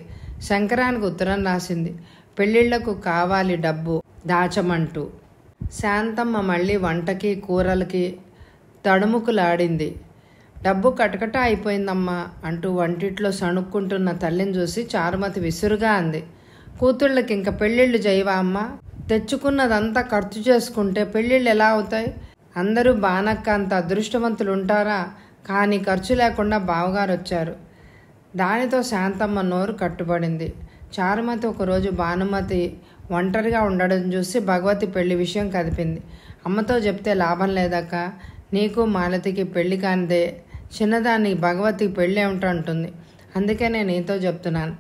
శంకరానికి ఉత్తరం రాసింది. పెళ్ళిళ్లకు కావాలి డబ్బు దాచమంటూ. శాంతమ్మ మళ్ళీ వంటకి కూరలకి తడుముకులాడింది. డబ్బు కటకట అయిపోయిందమ్మా అంటూ వంటిట్లో సణుక్కుంటున్న తల్లిని చూసి చారుమతి విసురుగా అంది. కూతుళ్ళకి ఇంక పెళ్ళిళ్ళు చేయవా అమ్మా? తెచ్చుకున్నదంతా ఖర్చు చేసుకుంటే పెళ్ళిళ్ళు ఎలా అవుతాయి? అందరూ బానక్క అంత అదృష్టవంతులు ఉంటారా? కానీ ఖర్చు లేకుండా బావగారు వచ్చారు. దానితో శాంతమ్మ నోరు కట్టుబడింది. చారుమతి ఒకరోజు భానుమతి ఒంటరిగా ఉండడం చూసి భగవతి పెళ్లి విషయం కదిపింది. అమ్మతో చెప్తే లాభం లేదక్క, నీకు మాలతికి పెళ్లి కానిదే, చిన్నదాన్ని భగవతికి పెళ్ళి ఏమిటంటుంది. అందుకే నేను నీతో చెప్తున్నాను.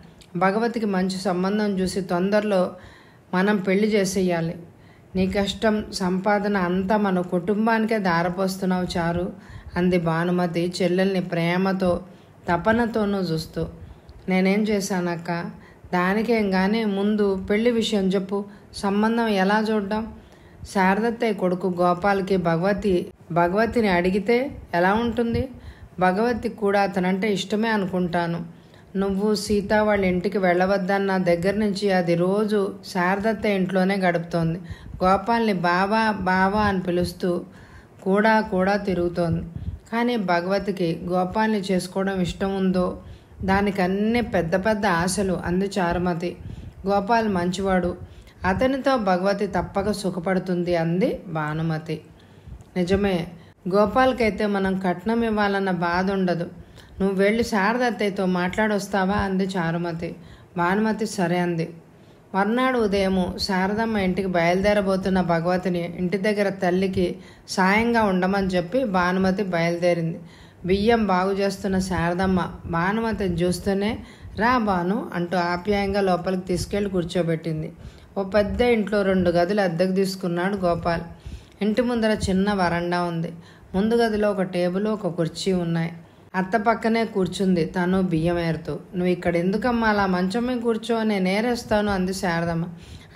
భగవతికి మంచి సంబంధం చూసి తొందరలో మనం పెళ్లి చేసేయాలి. నీ కష్టం సంపాదన అంతా మన కుటుంబానికే దారపోస్తున్నావు చారు అంది భానుమతి చెల్లెల్ని ప్రేమతో తపనతోనూ చూస్తూ. నేనేం చేశానక్క? దానికేం కానీ ముందు పెళ్లి విషయం చెప్పు. సంబంధం ఎలా చూడ్డాం? శారదత్తయ్య కొడుకు గోపాల్కి భగవతిని అడిగితే ఎలా ఉంటుంది? భగవతికి కూడా అతనంటే ఇష్టమే అనుకుంటాను. నువ్వు సీత వాళ్ళ ఇంటికి వెళ్ళవద్దన్న దగ్గర నుంచి అది రోజు శారదత్త ఇంట్లోనే గడుపుతోంది. గోపాల్ని బావా బావా అని పిలుస్తూ కూడా తిరుగుతోంది. కానీ భగవతికి గోపాల్ని చేసుకోవడం ఇష్టం ఉందో? దానికి అన్నీ పెద్ద పెద్ద ఆశలు అంది చారుమతి. గోపాల్ మంచివాడు, అతనితో భగవతి తప్పక సుఖపడుతుంది అంది భానుమతి. నిజమే, గోపాల్కైతే మనం కట్నం ఇవ్వాలన్న బాధ ఉండదు. నువ్వు వెళ్ళి శారదత్తయ్యతో మాట్లాడొస్తావా అంది చారుమతి. భానుమతి సరే అంది. మర్నాడు ఉదయము శారదమ్మ ఇంటికి బయలుదేరబోతున్న భగవతిని ఇంటి దగ్గర తల్లికి సాయంగా ఉండమని చెప్పి భానుమతి బయలుదేరింది. బియ్యం బాగు చేస్తున్న శారదమ్మ భానుమతిని చూస్తూనే రా భాను అంటూ ఆప్యాయంగా లోపలికి తీసుకెళ్లి కూర్చోబెట్టింది. ఓ పెద్ద ఇంట్లో 2 గదులు అద్దెకు తీసుకున్నాడు గోపాల్. ఇంటి ముందర చిన్న వరండా ఉంది. ముందు గదిలో ఒక టేబుల్, ఒక కుర్చీ ఉన్నాయి. అత్త పక్కనే కూర్చుంది తను బియ్యం ఏరుతూ. నువ్వు ఇక్కడ ఎందుకమ్మా అలా మంచం మీద కూర్చో, నేను ఏరేస్తాను అంది శారదమ్మ.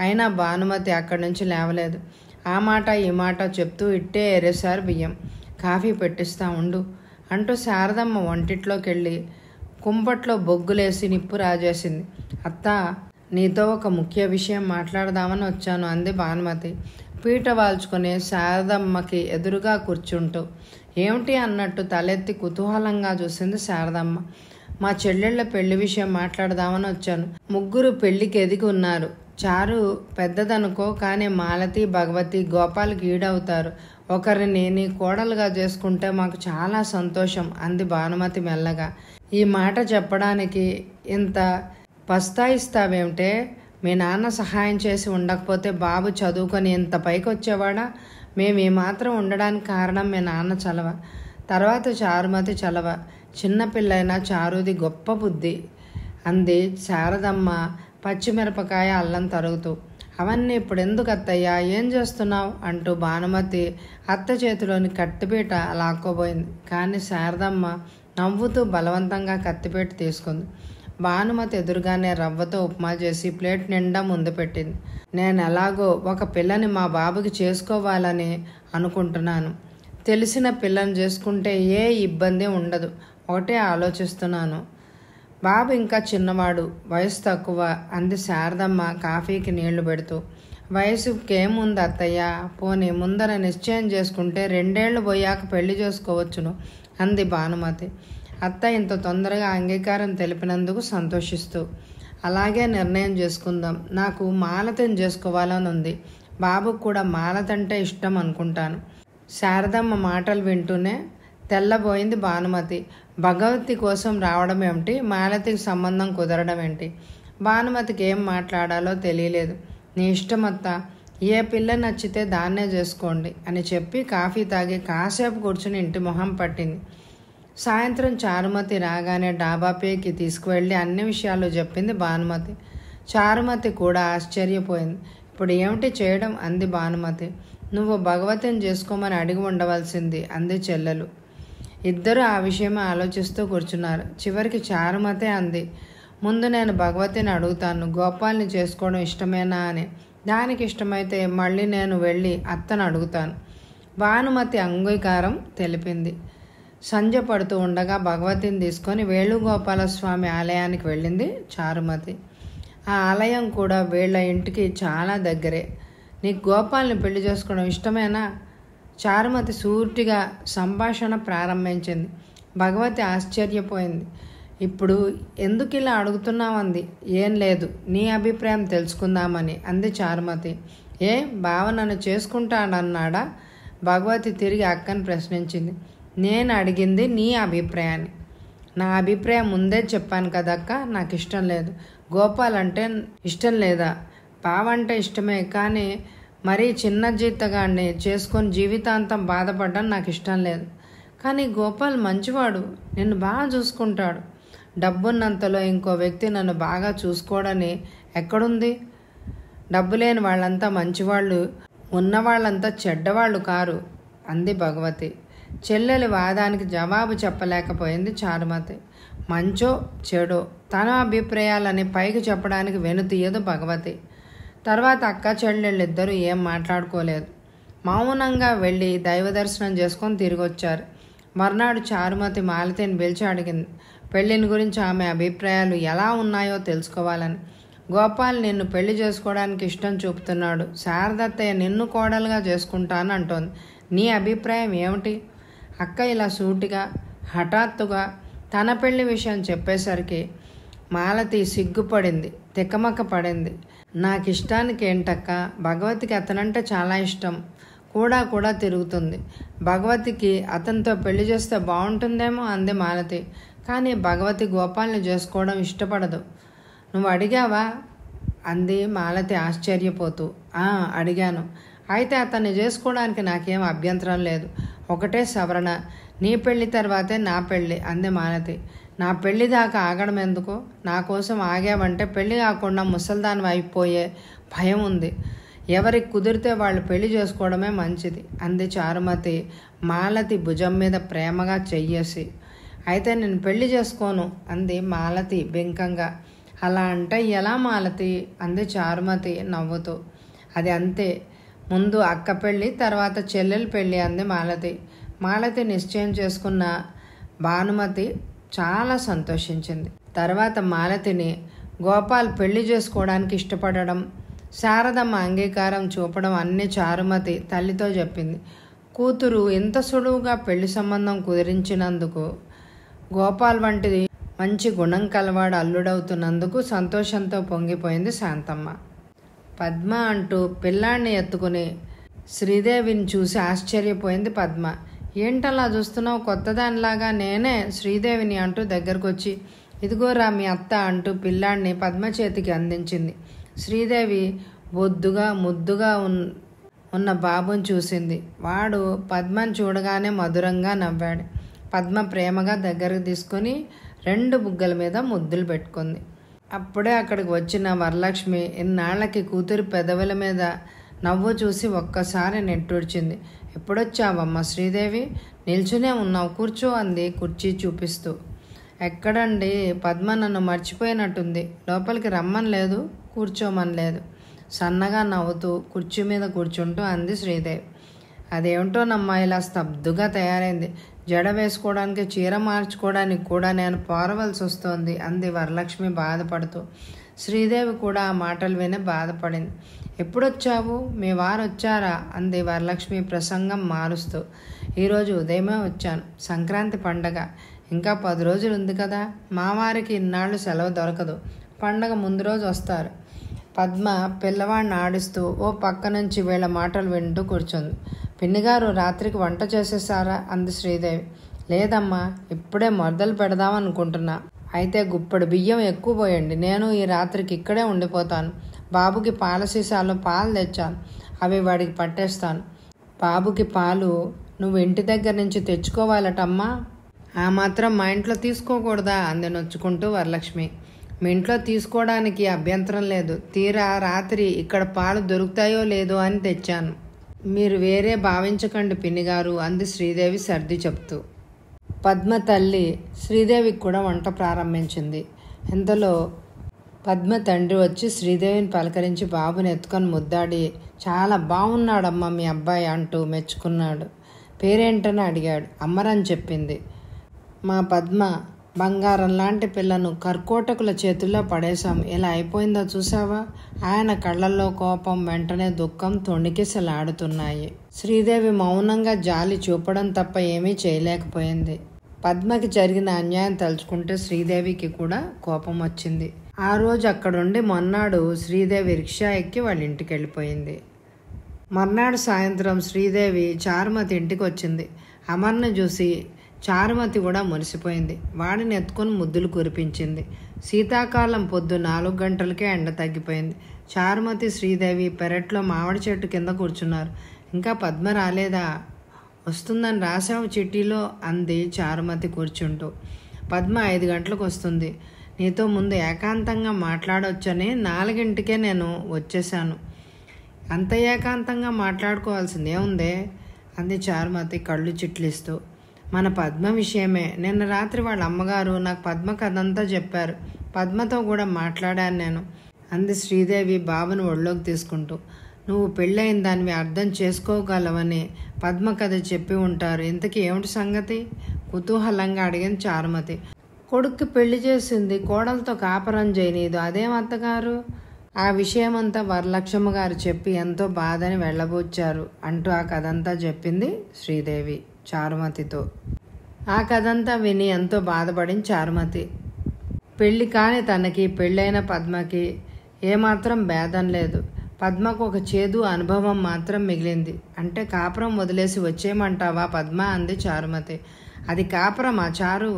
అయినా భానుమతి అక్కడి నుంచి లేవలేదు. ఆ మాట ఈ మాట చెప్తూ ఇట్టే ఏరేశారు బియ్యం. కాఫీ పెట్టిస్తా ఉండు అంటూ శారదమ్మ వంటిట్లోకి వెళ్ళి కుంపట్లో బొగ్గులేసి నిప్పు రాజేసింది. అత్త, నీతో ఒక ముఖ్య విషయం మాట్లాడదామని వచ్చాను అంది భానుమతి పీట వాల్చుకొని శారదమ్మకి ఎదురుగా కూర్చుంటూ. ఏమిటి అన్నట్టు తలెత్తి కుతూహలంగా చూసింది శారదమ్మ. మా చెల్లెళ్ళ పెళ్లి విషయం మాట్లాడదామని వచ్చాను. 3 పెళ్లికి ఎదిగి ఉన్నారు. చారు పెద్దదనుకో, కానీ మాలతి భగవతి గోపాల్కి ఈడవుతారు. ఒకరిని నీ కోడలుగా చేసుకుంటే మాకు చాలా సంతోషం అంది భానుమతి మెల్లగా. ఈ మాట చెప్పడానికి ఇంత పస్తాయిస్తావేమిటే? మీ నాన్న సహాయం చేసి ఉండకపోతే బాబు చదువుకొని ఇంత పైకి వచ్చేవాడా? మేము ఈ మాత్రం ఉండడానికి కారణం మీ నాన్న చలవ, తర్వాత చారుమతి చలవ. చిన్నపిల్లైనా చారుది గొప్ప బుద్ధి అంది శారదమ్మ పచ్చిమిరపకాయ అల్లం తరుగుతూ. అవన్నీ ఇప్పుడు ఎందుకు అత్తయ్యా, ఏం చేస్తున్నావు అంటూ భానుమతి అత్త చేతిలోని కత్తిపీట లాక్కోబోయింది. కానీ శారదమ్మ నవ్వుతూ బలవంతంగా కత్తిపీట తీసుకుంది. భానుమతి ఎదురుగానే రవ్వతో ఉప్మా చేసి ప్లేట్ నిండా ముందు పెట్టింది. నేను ఎలాగో ఒక పిల్లని మా బాబుకి చేసుకోవాలని అనుకుంటున్నాను. తెలిసిన పిల్లని చేసుకుంటే ఏ ఇబ్బంది ఉండదు. ఒకటే ఆలోచిస్తున్నాను. బాబు ఇంకా చిన్నవాడు, వయసు తక్కువ అంది శారదమ్మ కాఫీకి నీళ్లు పెడుతూ. వయసుకేముంది అత్తయ్య, పోనీ ముందర నిశ్చయం చేసుకుంటే 2 ఏళ్ళు పోయాక పెళ్లి చేసుకోవచ్చును అంది భానుమతి. అత్త ఇంత తొందరగా అంగీకారం తెలిపినందుకు సంతోషిస్తూ. అలాగే నిర్ణయం చేసుకుందాం. నాకు మాలతిని చేసుకోవాలని ఉంది. బాబుకు కూడా మాలతంటే ఇష్టం అనుకుంటాను. శారదమ్మ మాటలు వింటూనే తెల్లబోయింది భానుమతి. భగవతి కోసం రావడం ఏమిటి, మాలతికి సంబంధం కుదరడం ఏంటి? భానుమతికి ఏం మాట్లాడాలో తెలియలేదు. నీ ఇష్టమత్తా, ఏ పిల్ల నచ్చితే దాన్నే చేసుకోండి అని చెప్పి కాఫీ తాగి కాసేపు కూర్చుని ఇంటి మొహం పట్టింది. సాయంత్రం చారుమతి రాగానే డాబాపేకి తీసుకువెళ్ళి అన్ని విషయాలు చెప్పింది భానుమతి. చారుమతి కూడా ఆశ్చర్యపోయింది. ఇప్పుడు ఏమిటి చేయడం అంది భానుమతి. నువ్వు భగవతిని చేసుకోమని అడిగి ఉండవలసింది అంది చెల్లెలు. ఇద్దరు ఆ విషయమే ఆలోచిస్తూ కూర్చున్నారు. చివరికి చారుమతే అంది, ముందు నేను భగవతిని అడుగుతాను, గోపాల్ని చేసుకోవడం ఇష్టమేనా అని. దానికి ఇష్టమైతే మళ్ళీ నేను వెళ్ళి అత్తను అడుగుతాను. భానుమతి అంగీకారం తెలిపింది. సంధ్య పడుతూ ఉండగా భగవతిని తీసుకొని వేణుగోపాలస్వామి ఆలయానికి వెళ్ళింది చారుమతి. ఆ ఆలయం కూడా వీళ్ళ ఇంటికి చాలా దగ్గరే. నీకు గోపాల్ని పెళ్లి చేసుకోవడం ఇష్టమేనా? చారుమతి సూటిగా సంభాషణ ప్రారంభించింది. భగవతి ఆశ్చర్యపోయింది. ఇప్పుడు ఎందుకు ఇలా అడుగుతున్నావంది. ఏం లేదు, నీ అభిప్రాయం తెలుసుకుందామని అంది చారుమతి. ఏ బావ నన్ను చేసుకుంటాడన్నాడా? భగవతి తిరిగి అక్కని ప్రశ్నించింది. నేను అడిగింది నీ అభిప్రాయాన్ని. నా అభిప్రాయం ముందే చెప్పాను కదక్క, నాకు ఇష్టం లేదు. గోపాల్ అంటే ఇష్టం లేదా? బావ అంటే ఇష్టమే, కానీ మరీ చిన్న జీతగాడిని చేసుకొని జీవితాంతం బాధపడడం నాకు ఇష్టం లేదు. కానీ గోపాల్ మంచివాడు, నిన్ను బాగా చూసుకుంటాడు. డబ్బున్నంతలో ఇంకో వ్యక్తి నన్ను బాగా చూసుకోవడని ఎక్కడుంది? డబ్బు లేని వాళ్ళంతా మంచివాళ్ళు, ఉన్నవాళ్ళంతా చెడ్డవాళ్ళు కారు అంది భగవతి. చెల్లెలి వాదానికి జవాబు చెప్పలేకపోయింది చారుమతి. మంచో చెడో తన అభిప్రాయాలని పైకి చెప్పడానికి వెనుతీయదు భగవతి. తర్వాత అక్క చెల్లెళ్ళిద్దరూ ఏం మాట్లాడుకోలేదు. మౌనంగా వెళ్ళి దైవ దర్శనం చేసుకొని తిరిగి వచ్చారు. మర్నాడు చారుమతి మాలతిని పిలిచి అడిగింది పెళ్ళిని గురించి, ఆమె అభిప్రాయాలు ఎలా ఉన్నాయో తెలుసుకోవాలని. గోపాల్ నిన్ను పెళ్లి చేసుకోవడానికి ఇష్టం చూపుతున్నాడు. శారదత్తయ్య నిన్ను కోడలుగా చేసుకుంటాను అంటోంది. నీ అభిప్రాయం ఏమిటి? అక్క ఇలా సూటిగా హఠాత్తుగా తన పెళ్లి విషయం చెప్పేసరికి మాలతి సిగ్గుపడింది, తికమక పడింది. నాకు ఇష్టానికి ఏంటక్క, భగవతికి అతనంటే చాలా ఇష్టం, కూడా తిరుగుతుంది. భగవతికి అతనితో పెళ్లి చేస్తే బాగుంటుందేమో అంది మాలతి. కానీ భగవతి గోపాల్ని చేసుకోవడం ఇష్టపడదు. నువ్వు అడిగావా అంది మాలతి ఆశ్చర్యపోతూ. అడిగాను. అయితే అతన్ని చేసుకోవడానికి నాకేం అభ్యంతరం లేదు. ఒకటే సవరణ, నీ పెళ్లి తర్వాతే నా పెళ్ళి అంది మాలతి. నా పెళ్లి దాకా ఆగడం ఎందుకు? నా కోసం ఆగావంటే పెళ్లి కాకుండా ముసల్దాని అయిపోయే భయం ఉంది. ఎవరికి కుదిరితే వాళ్ళు పెళ్లి చేసుకోవడమే మంచిది అంది చారుమతి మాలతి భుజం మీద ప్రేమగా చెయ్యేసి. అయితే నేను పెళ్లి చేసుకోను అంది మాలతి బెంకంగా. అలా అంటే ఎలా మాలతి అంది చారుమతి నవ్వుతూ. అది అంతే, ముందు అక్క పెళ్ళి తర్వాత చెల్లెలు పెళ్ళి అంది మాలతి. మాలతి నిశ్చయం చేసుకున్న భానుమతి చాలా సంతోషించింది. తర్వాత మాలతిని గోపాల్ పెళ్లి చేసుకోవడానికి ఇష్టపడడం, శారదమ్మ అంగీకారం చూపడం అన్నీ చారుమతి తల్లితో చెప్పింది. కూతురు ఇంత సులువుగా పెళ్లి సంబంధం కుదిరించినందుకు, గోపాల్ వంటిది మంచి గుణం కలవాడు అల్లుడవుతున్నందుకు సంతోషంతో పొంగిపోయింది శాంతమ్మ. పద్మ అంటూ పిల్లాన్ని ఎత్తుకుని శ్రీదేవిని చూసి ఆశ్చర్యపోయింది పద్మ. ఏంటలా చూస్తున్నావు కొత్తదానిలాగా? నేనే శ్రీదేవిని అంటూ దగ్గరకు వచ్చి, ఇదిగోరా మీ అత్త అంటూ పిల్లాడిని పద్మ చేతికి అందించింది. శ్రీదేవి బొద్దుగా ముద్దుగా ఉన్న బాబుని చూసింది. వాడు పద్మని చూడగానే మధురంగా నవ్వాడు. పద్మ ప్రేమగా దగ్గరకు తీసుకొని 2 బుగ్గల మీద ముద్దులు పెట్టుకుంది. అప్పుడే అక్కడికి వచ్చిన వరలక్ష్మి ఇన్నాళ్లకి కూతురు పెదవుల మీద నవ్వు చూసి ఒక్కసారి నెట్టూడ్చింది. ఎప్పుడొచ్చావమ్మ శ్రీదేవి? నిల్చునే ఉన్నావు, కూర్చో అంది కుర్చీ చూపిస్తూ. ఎక్కడండి, పద్మ నన్ను మర్చిపోయినట్టుంది, లోపలికి రమ్మని లేదు, కూర్చోమని లేదు సన్నగా నవ్వుతూ కుర్చీ మీద కూర్చుంటూ అంది శ్రీదేవి. అదేమిటోనమ్మా ఇలా స్తబ్దుగా తయారైంది, జడ వేసుకోవడానికి చీర మార్చుకోవడానికి కూడా నేను పోరవలసి వస్తోంది అంది వరలక్ష్మి బాధపడుతూ. శ్రీదేవి కూడా ఆ మాటలు విని బాధపడింది. ఎప్పుడొచ్చావు? మీ వారు వచ్చారా అంది వరలక్ష్మి ప్రసంగం మారుస్తూ. ఈరోజు ఉదయమే వచ్చాను, సంక్రాంతి పండగ ఇంకా 10 రోజులు ఉంది కదా, మా వారికి ఇన్నాళ్ళు సెలవు దొరకదు, పండగ ముందు రోజు వస్తారు. పద్మ పిల్లవాడిని ఆడిస్తూ ఓ పక్క నుంచి వీళ్ళ మాటలు వింటూ కూర్చుంది. పిన్నిగారు రాత్రికి వంట చేసేసారా అంది శ్రీదేవి. లేదమ్మా, ఇప్పుడే మొదలు పెడదామనుకుంటున్నా. అయితే గుప్పెడు బియ్యం ఎక్కువ పోయండి, నేను ఈ రాత్రికి ఇక్కడే ఉండిపోతాను. బాబుకి పాల సీసాలో పాలు తెచ్చాను, అవి వాడికి పట్టేస్తాను. బాబుకి పాలు నువ్వు ఇంటి దగ్గర నుంచి తెచ్చుకోవాలటమ్మా. ఆ మాత్రం మా ఇంట్లో తీసుకోకూడదా అంది నొచ్చుకుంటూ వరలక్ష్మి. మీ ఇంట్లో తీసుకోవడానికి అభ్యంతరం లేదు. తీరా రాత్రి ఇక్కడ పాలు దొరుకుతాయో లేదో అని తెచ్చాను. మీరు వేరే భావించకండి పిన్నిగారు అంది శ్రీదేవి సర్ది చెప్తూ. పద్మ తల్లి శ్రీదేవికి కూడా వంట ప్రారంభించింది. ఇంతలో పద్మ తండ్రి వచ్చి శ్రీదేవిని పలకరించి బాబుని ఎత్తుకొని ముద్దాడి, చాలా బాగున్నాడమ్మా మీ అబ్బాయి అంటూ మెచ్చుకున్నాడు. పేరేంటని అడిగాడు. అమ్మరని చెప్పింది. మా పద్మ బంగారం లాంటి పిల్లను కర్కోటకుల చేతుల్లో పడేశాం. ఎలా అయిపోయిందో చూసావా? ఆయన కళ్ళల్లో కోపం, వెంటనే దుఃఖం తొణికిసలాడుతున్నాయి. శ్రీదేవి మౌనంగా జాలి చూపడం తప్ప ఏమీ చేయలేకపోయింది. పద్మకి జరిగిన అన్యాయం తలుచుకుంటే శ్రీదేవికి కూడా కోపం వచ్చింది. ఆ రోజు అక్కడుండి మొన్నాడు శ్రీదేవి రిక్షా ఎక్కి వాళ్ళ ఇంటికి వెళ్ళిపోయింది. మర్నాడు సాయంత్రం శ్రీదేవి చారుమతి ఇంటికి వచ్చింది. అమర్ని చూసి చారుమతి కూడా మురిసిపోయింది. వాడిని ఎత్తుకొని ముద్దులు కురిపించింది. శీతాకాలం పొద్దు 4 గంటలకే ఎండ తగ్గిపోయింది. చారుమతి శ్రీదేవి పెరట్లో మామిడి చెట్టు కింద కూర్చున్నారు. ఇంకా పద్మ రాలేదా? వస్తుందని రాసావు చిట్టీలో అంది చారుమతి కూర్చుంటూ. పద్మ 5 గంటలకు వస్తుంది. నీతో ముందు ఏకాంతంగా మాట్లాడొచ్చని 4ంటికే నేను వచ్చేసాను. అంత ఏకాంతంగా మాట్లాడుకోవాల్సింది ఏముందే అంది చారుమతి కళ్ళు చిట్లిస్తూ. మన పద్మ విషయమే. నిన్న రాత్రి వాళ్ళ అమ్మగారు నాకు పద్మ కథంతా చెప్పారు. పద్మతో కూడా మాట్లాడాను నేను అంది శ్రీదేవి బాబును ఒళ్ళోకి తీసుకుంటూ. నువ్వు పెళ్ళయిన దానివి అర్థం చేసుకోగలవని పద్మ కథ చెప్పి ఉంటారు. ఇంతకీ ఏమిటి సంగతి? కుతూహలంగా అడిగింది చారుమతి. కొడుక్కి పెళ్లి చేసింది, కోడలతో కాపురం చేయనీదు, అదేం అత్తగారు? ఆ విషయమంతా వరలక్ష్మ గారు చెప్పి ఎంతో బాధని వెళ్ళబోచ్చారు అంటూ ఆ కథంతా చెప్పింది శ్రీదేవి చారుమతితో. ఆ కథంతా విని ఎంతో బాధపడింది చారుమతి. పెళ్లి కాని తనకి పెళ్ళైన పద్మకి ఏమాత్రం భేదం లేదు. పద్మకు ఒక చేదు అనుభవం మాత్రం మిగిలింది. అంటే కాపురం వదిలేసి వచ్చేయమంటావా పద్మ అంది చారుమతి. అది కాపురమా చారు?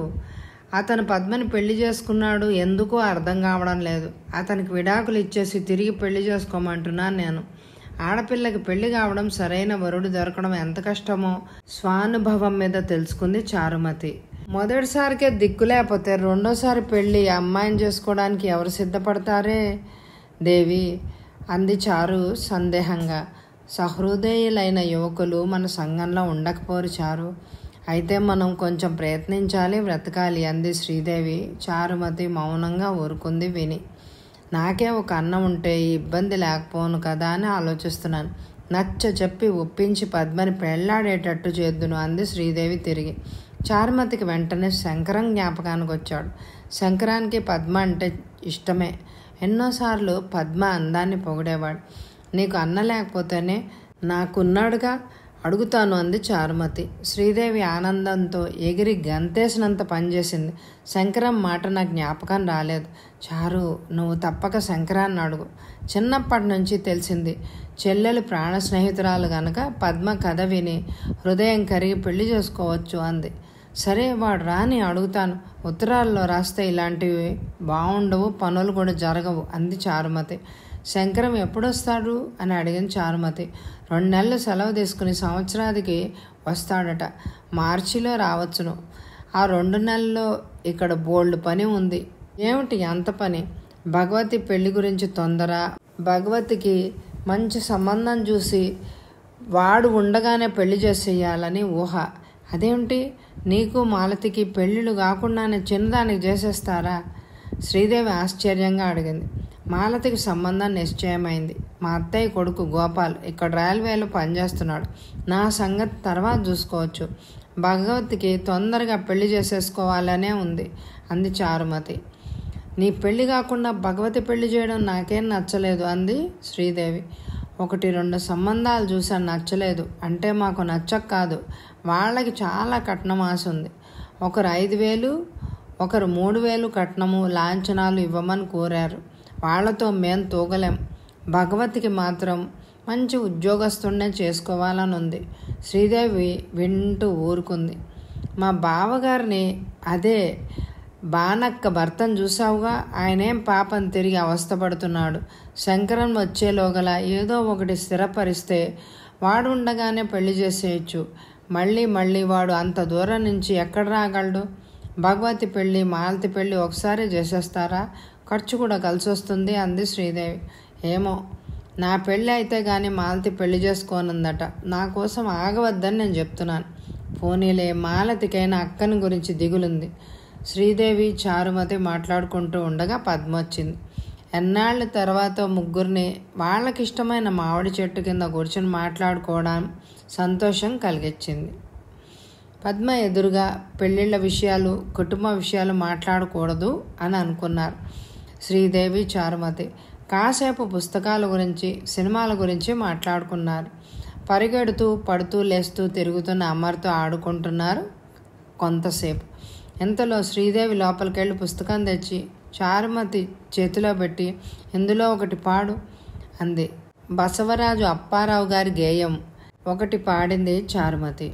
అతను పద్మని పెళ్లి చేసుకున్నాడు, ఎందుకో అర్థం కావడం లేదు. అతనికి విడాకులు ఇచ్చేసి తిరిగి పెళ్లి చేసుకోమంటున్నాను నేను. ఆడపిల్లకి పెళ్లి కావడం, సరైన వరుడు దొరకడం ఎంత కష్టమో స్వానుభవం మీద తెలుసుకుంది చారుమతి. మొదటిసారికే దిక్కు లేకపోతే రెండోసారి పెళ్లి అమ్మాయిని చేసుకోవడానికి ఎవరు సిద్ధపడతారే దేవి అంది చారు సందేహంగా. సహృదయులైన యువకులు మన సంఘంలో ఉండకపోరు చారు. అయితే మనం కొంచెం ప్రయత్నించాలి, బ్రతకాలి అంది శ్రీదేవి. చారుమతి మౌనంగా ఊరుకుంది విని. నాకే ఒక అన్న ఉంటే ఈ ఇబ్బంది లేకపోను కదా అని ఆలోచిస్తున్నాను. నచ్చ చెప్పి ఒప్పించి పద్మని పెళ్లాడేటట్టు చేద్దును అంది శ్రీదేవి తిరిగి. చారుమతికి వెంటనే శంకరం జ్ఞాపకానికి వచ్చాడు. శంకరానికి పద్మ అంటే ఇష్టమే. ఎన్నోసార్లు పద్మ అందాన్ని పొగిడేవాడు. నీకు అన్న లేకపోతేనే నాకున్నాడుగా, అడుగుతాను అంది చారుమతి. శ్రీదేవి ఆనందంతో ఎగిరి గంతేసినంత పనిచేసింది. శంకరం మాట నాకు జ్ఞాపకం రాలేదు. చారు, నువ్వు తప్పక శంకరాన్ని అడుగు. చిన్నప్పటి నుంచి తెలిసింది చెల్లెలు ప్రాణ స్నేహితురాలు గనక పద్మ కథ విని హృదయం కరిగి పెళ్లి చేసుకోవచ్చు అంది. సరే, వాడు రాని అడుగుతాను. ఉత్తరాల్లో రాస్తే ఇలాంటివి బాగుండవు, పనులు కూడా జరగవు అంది చారుమతి. శంకరం ఎప్పుడొస్తాడు అని అడిగింది చారుమతి. 2 నెలలు సెలవు తీసుకుని సంవత్సరాదికి వస్తాడట. మార్చిలో రావచ్చును. ఆ 2 నెలల్లో ఇక్కడ బోల్డ్ పని ఉంది. ఏమిటి అంత పని? భగవతి పెళ్లి గురించి తొందర. భగవతికి మంచి సంబంధం చూసి వాడు ఉండగానే పెళ్లి చేసేయాలని ఊహ. అదేమిటి, నీకు మాలతికి పెళ్ళిళ్ళు కాకుండానే చిన్నదానికి చేసేస్తారా? శ్రీదేవి ఆశ్చర్యంగా అడిగింది. మాలతికి సంబంధం నిశ్చయమైంది. మా అత్తయ్య కొడుకు గోపాల్ ఇక్కడ రైల్వేలో పనిచేస్తున్నాడు. నా సంగతి తర్వాత చూసుకోవచ్చు. భగవతికి తొందరగా పెళ్లి చేసేసుకోవాలనే ఉంది అంది చారుమతి. నీ పెళ్లి కాకుండా భగవతి పెళ్లి చేయడం నాకేం నచ్చలేదు అంది శ్రీదేవి. 1-2 సంబంధాలు చూసాను, నచ్చలేదు. అంటే మాకు నచ్చక కాదు, వాళ్ళకి చాలా కట్నం ఆశ ఉంది. ఒకరు 5,000, ఒకరు 3,000 కట్నము లాంఛనాలు ఇవ్వమని కోరారు. వాళ్లతో మేం తూగలేం. భగవతికి మాత్రం మంచి ఉద్యోగస్తుడినే చేసుకోవాలని ఉంది. శ్రీదేవి వింటూ ఊరుకుంది. మా బావగారిని అదే బానక్క భర్తను చూసావుగా, ఆయనేం పాపం తిరిగి అవస్థపడుతున్నాడు. శంకరం వచ్చేలోగల ఏదో ఒకటి స్థిరపరిస్తే వాడు ఉండగానే పెళ్లి చేసేయచ్చు. మళ్ళీ మళ్ళీ వాడు అంత దూరం నుంచి ఎక్కడ రాగలడు? భగవతి పెళ్ళి మాలతి పెళ్ళి ఒకసారి చేసేస్తారా? ఖర్చు కూడా కలిసి వస్తుంది అంది శ్రీదేవి. ఏమో, నా పెళ్ళి అయితే కానీ మాలతి పెళ్లి చేసుకోనుందట. నా కోసం ఆగవద్దని నేను చెప్తున్నాను. పోనీలే, మాలతికైనా అక్కని గురించి దిగులుంది. శ్రీదేవి చారుమతి మాట్లాడుకుంటూ ఉండగా పద్మ వచ్చింది. ఎన్నాళ్ళ తర్వాత ముగ్గురిని వాళ్ళకిష్టమైన మామిడి చెట్టు కింద కూర్చొని మాట్లాడుకోవడం సంతోషం కలిగించింది. పద్మ ఎదురుగా పెళ్ళిళ్ళ విషయాలు, కుటుంబ విషయాలు మాట్లాడకూడదు అని అనుకున్నారు శ్రీదేవి, చారుమతి. కాసేపు పుస్తకాల గురించి, సినిమాల గురించి మాట్లాడుకున్నారు. పరిగెడుతూ పడుతూ లేస్తూ తిరుగుతున్న అమ్మర్తో ఆడుకుంటున్నారు కొంతసేపు. ఇంతలో శ్రీదేవి లోపలికెళ్ళి పుస్తకం తెచ్చి చారుమతి చేతిలో పెట్టి, ఇందులో ఒకటి పాడు అంది. బసవరాజు అప్పారావు గారి గేయం ఒకటి పాడింది చారుమతి.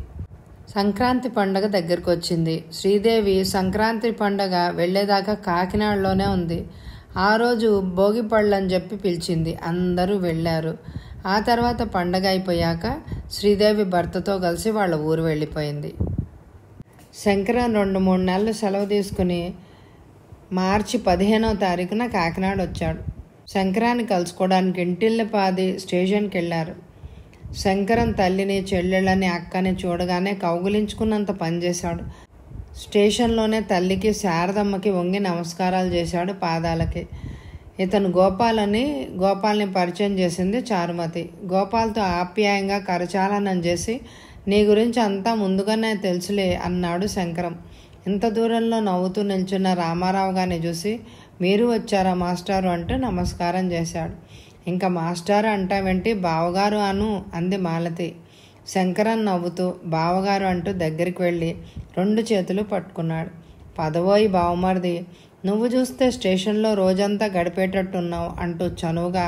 సంక్రాంతి పండగ దగ్గరకు వచ్చింది. శ్రీదేవి సంక్రాంతి పండగ వెళ్ళేదాకా కాకినాడలోనే ఉంది. ఆ రోజు భోగిపళ్ళని చెప్పి పిలిచింది. అందరూ వెళ్ళారు. ఆ తర్వాత పండగ అయిపోయాక శ్రీదేవి భర్తతో కలిసి వాళ్ళ ఊరు వెళ్ళిపోయింది. శంకరం 2-3 నెలలు సెలవు తీసుకుని మార్చి 15వ తారీఖున కాకినాడ వచ్చాడు. శంకరాన్ని కలుసుకోవడానికి ఇంటిల్లపాది స్టేషన్కి వెళ్ళారు. శంకరం తల్లిని, చెల్లెళ్ళని, అక్కని చూడగానే కౌగులించుకున్నంత పనిచేశాడు. స్టేషన్లోనే తల్లికి, శారదమ్మకి వంగి నమస్కారాలు చేశాడు పాదాలకి. ఇతను గోపాల్ని పరిచయం చేసింది చారుమతి. గోపాల్తో ఆప్యాయంగా కరచాలనం చేసి, నీ గురించి అంతా ముందుగానే తెలుసులే అన్నాడు శంకరం. ఇంత దూరంలో నవ్వుతూ నిల్చున్న రామారావు గారిని చూసి, మీరు వచ్చారా మాస్టారు అంటూ నమస్కారం చేశాడు. ఇంకా మాస్టారు అంటావేంటి, బావగారు అను అంది మాలతి. శంకరం నవ్వుతూ బావగారు అంటూ దగ్గరికి వెళ్ళి 2 చేతులు పట్టుకున్నాడు. పదవోయి బావమరిది, నువ్వు చూస్తే స్టేషన్లో రోజంతా గడిపేటట్టున్నావు అంటూ చనువుగా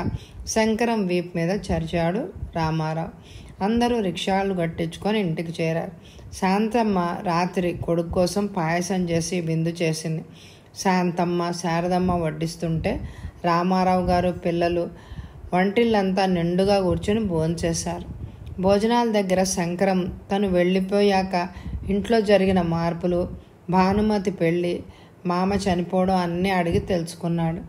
శంకరం వీపు మీద చరిచాడు రామారావు. అందరూ రిక్షాలు కట్టించుకొని ఇంటికి చేరారు. శాంతమ్మ రాత్రి కొడుకు కోసం పాయసం చేసి విందు చేసింది. శాంతమ్మ, శారదమ్మ వడ్డిస్తుంటే రామారావు గారు, పిల్లలు వంటిల్లంతా నిండుగా కూర్చొని భోంచేశారు. భోజనాల దగ్గర శంకరం తను వెళ్ళిపోయాక ఇంట్లో జరిగిన మార్పులు, భానుమతి పెళ్ళి, మామ చనిపోవడం అన్నీ అడిగి తెలుసుకున్నాడు.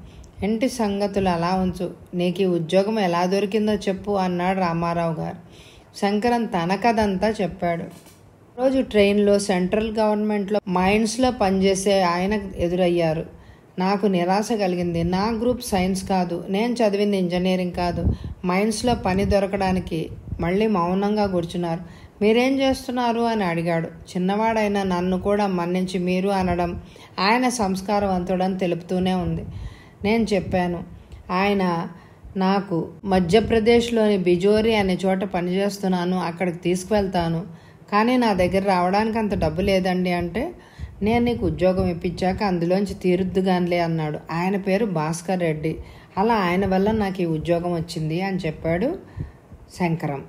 ఇంటి సంగతులు అలా ఉంచు, నీకు ఈ ఉద్యోగం ఎలా దొరికిందో చెప్పు అన్నాడు రామారావు గారు. శంకరం తన కథంతా చెప్పాడు. రోజు ట్రైన్లో సెంట్రల్ గవర్నమెంట్లో మైన్స్లో పనిచేసే ఆయన ఎదురయ్యారు. నాకు నిరాశ కలిగింది. నా గ్రూప్ సైన్స్ కాదు, నేను చదివింది ఇంజనీరింగ్ కాదు. మైన్స్లో పని దొరకడానికి మళ్ళీ మౌనంగా కూర్చున్నారు. మీరేం చేస్తున్నారు అని అడిగాడు. చిన్నవాడైనా నన్ను కూడా మన్నించి మీరు అనడం ఆయన సంస్కారవంతుడని తెలుపుతూనే ఉంది. నేను చెప్పాను, ఆయన నాకు మధ్యప్రదేశ్లోని బిజోరి అనే చోట పనిచేస్తున్నాను, అక్కడికి తీసుకువెళ్తాను, కానీ నా దగ్గర రావడానికి అంత డబ్బు లేదండి అంటే, నేను నీకు ఉద్యోగం ఇప్పించాక అందులోంచి తీరుద్దుగానిలే అన్నాడు. ఆయన పేరు భాస్కర్ రెడ్డి. అలా ఆయన వల్ల నాకు ఈ ఉద్యోగం వచ్చింది అని చెప్పాడు శంకరం.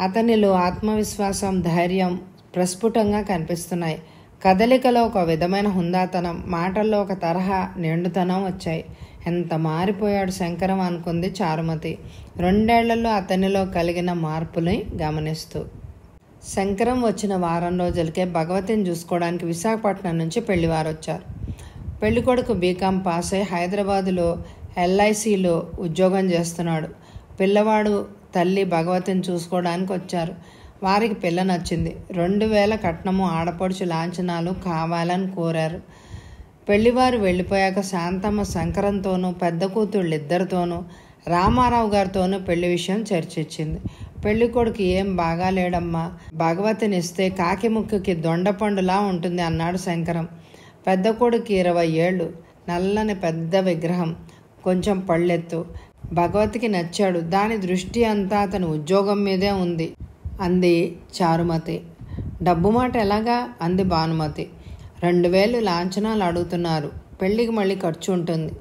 అతనిలో ఆత్మవిశ్వాసం, ధైర్యం ప్రస్ఫుటంగా కనిపిస్తున్నాయి. కదలికలో ఒక విధమైన హుందాతనం, మాటల్లో ఒక తరహా నిండుతనం వచ్చాయి. ఎంత మారిపోయాడు శంకరం అనుకుంది చారుమతి 2 ఏళ్లలో అతనిలో కలిగిన మార్పుని గమనిస్తూ. శంకరం వచ్చిన వారం రోజులకే భగవతిని చూసుకోవడానికి విశాఖపట్నం నుంచి పెళ్లివారు వచ్చారు. పెళ్ళికొడుకు బీకాం పాస్ అయి హైదరాబాదులో LICలో ఉద్యోగం చేస్తున్నాడు. పిల్లవాడు, తల్లి భగవతిని చూసుకోవడానికి వచ్చారు. వారికి పిల్ల నచ్చింది. 2000 కట్నము, ఆడపడుచు లాంఛనాలు కావాలని కోరారు. పెళ్లివారు వెళ్ళిపోయాక శాంతమ్మ శంకరంతోనూ, పెద్ద కూతుళ్ళిద్దరితోనూ, రామారావు గారితోనూ పెళ్లి విషయం చర్చించింది. పెళ్లి కొడుకు ఏం బాగాలేడమ్మా, భగవతిని ఇస్తే కాకి ముక్కుకి దొండపండులా ఉంటుంది అన్నాడు శంకరం. పెద్ద కొడుకు 20 ఏళ్ళు, నల్లని పెద్ద విగ్రహం, కొంచెం పళ్ళెత్తు. భగవతికి నచ్చాడు. దాని దృష్టి అంతా అతని ఉద్యోగం మీదే ఉంది అంది చారుమతి. డబ్బు మాట ఎలాగా అంది భానుమతి. 2000 లాంఛనాలు అడుగుతున్నారు. పెళ్లికి మళ్ళీ ఖర్చు ఉంటుంది.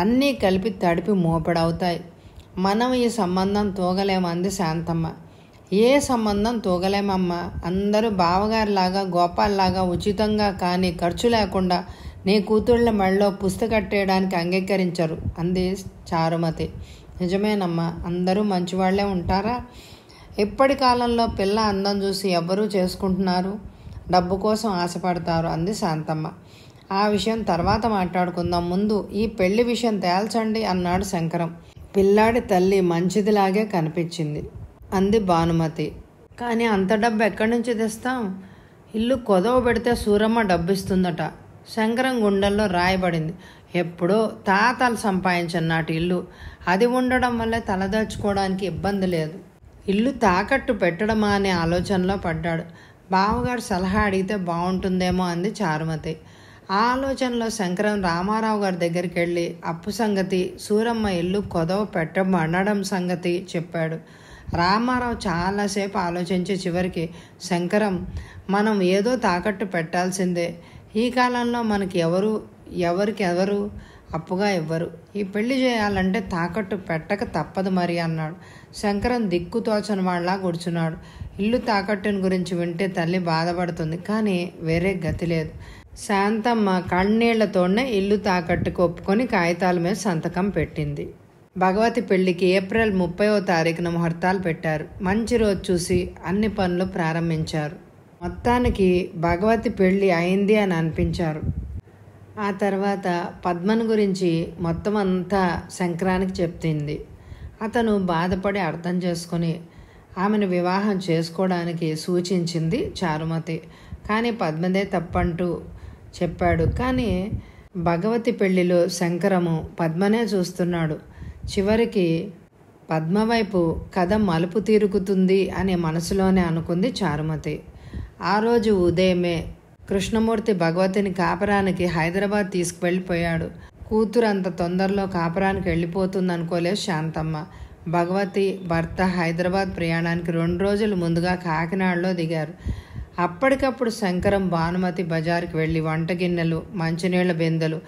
అన్నీ కలిపి తడిపి మోపెడవుతాయి. మనం ఈ సంబంధం తూగలేమంది శాంతమ్మ. ఏ సంబంధం తూగలేమమ్మా, అందరూ బావగారిలాగా, గోపాల్లాగా ఉచితంగా కానీ ఖర్చు లేకుండా నీ కూతుళ్ళ మెళ్ళలో పుస్తకట్టేయడానికి అంగీకరించరు అంది చారుమతి. నిజమేనమ్మా, అందరూ మంచివాళ్లే ఉంటారా? ఇప్పటి కాలంలో పిల్ల అందం చూసి ఎవ్వరూ చేసుకుంటున్నారు, డబ్బు కోసం ఆశపడతారు అంది శాంతమ్మ. ఆ విషయం తర్వాత మాట్లాడుకుందాం, ముందు ఈ పెళ్లి విషయం తేల్చండి అన్నాడు శంకరం. పిల్లాడి తల్లి మంచిదిలాగే కనిపించింది అంది భానుమతి. కానీ అంత డబ్బు ఎక్కడి నుంచి తెస్తాం? ఇల్లు కొదవ పెడితే సూరమ్మ డబ్బిస్తుందట. శంకరం గుండెల్లో రాయబడింది. ఎప్పుడో తాతలు సంపాదించిన నాటి ఇల్లు, అది ఉండడం వల్లే తలదాచుకోవడానికి ఇబ్బంది లేదు. ఇల్లు తాకట్టు పెట్టడమా అనే ఆలోచనలో పడ్డాడు. బావగారు సలహా అడిగితే బాగుంటుందేమో అంది చారుమతి. ఆ ఆలోచనలో శంకరం రామారావు గారి దగ్గరికి వెళ్ళి అప్పు సంగతి, సూరమ్మ ఇల్లు కొదవ పెట్టమనడం సంగతి చెప్పాడు. రామారావు చాలాసేపు ఆలోచించి చివరికి, శంకరం, మనం ఏదో తాకట్టు పెట్టాల్సిందే. ఈ కాలంలో మనకి ఎవరికి అప్పుగా ఇవ్వరు. ఈ పెళ్లి చేయాలంటే తాకట్టు పెట్టక తప్పదు మరి అన్నాడు. శంకరం దిక్కుతోచని వాళ్ళ కూర్చున్నాడు. ఇల్లు తాకట్టుని గురించి వింటే తల్లి బాధపడుతుంది, కానీ వేరే గతి లేదు. శాంతమ్మ కన్నీళ్లతోనే ఇల్లు తాకట్టుకు ఒప్పుకొని కాగితాల మీద సంతకం పెట్టింది. భగవతి పెళ్లికి ఏప్రిల్ 30వ తారీఖున ముహూర్తాలు పెట్టారు. మంచి రోజు చూసి అన్ని పనులు ప్రారంభించారు. మొత్తానికి భగవతి పెళ్లి అయింది అని అనిపించారు. ఆ తర్వాత పద్మన్ గురించి మొత్తం అంతా శంకరానికి చెప్తుంది. అతను బాధపడి అర్థం చేసుకుని ఆమెను వివాహం చేసుకోవడానికి సూచించింది చారుమతి. కానీ పద్మదే తప్పంటూ చెప్పాడు. కానీ భగవతి పెళ్లిలో శంకరము పద్మనే చూస్తున్నాడు. చివరికి పద్మ వైపు కథ మలుపు తిరుగుతుంది అనే మనసులోనే అనుకుంది చారుమతి. ఆ రోజు ఉదయమే కృష్ణమూర్తి భగవతిని కాపరానికి హైదరాబాద్ తీసుకువెళ్ళిపోయాడు. కూతురు అంత తొందరలో కాపరానికి వెళ్ళిపోతుంది అనుకోలేదు శాంతమ్మ. భగవతి భర్త హైదరాబాద్ ప్రయాణానికి 2 రోజులు ముందుగా కాకినాడలో దిగారు. అప్పటికప్పుడు శంకరం భానుమతి బజారుకి వెళ్ళి వంట గిన్నెలు, మంచినీళ్ల బిందెలు,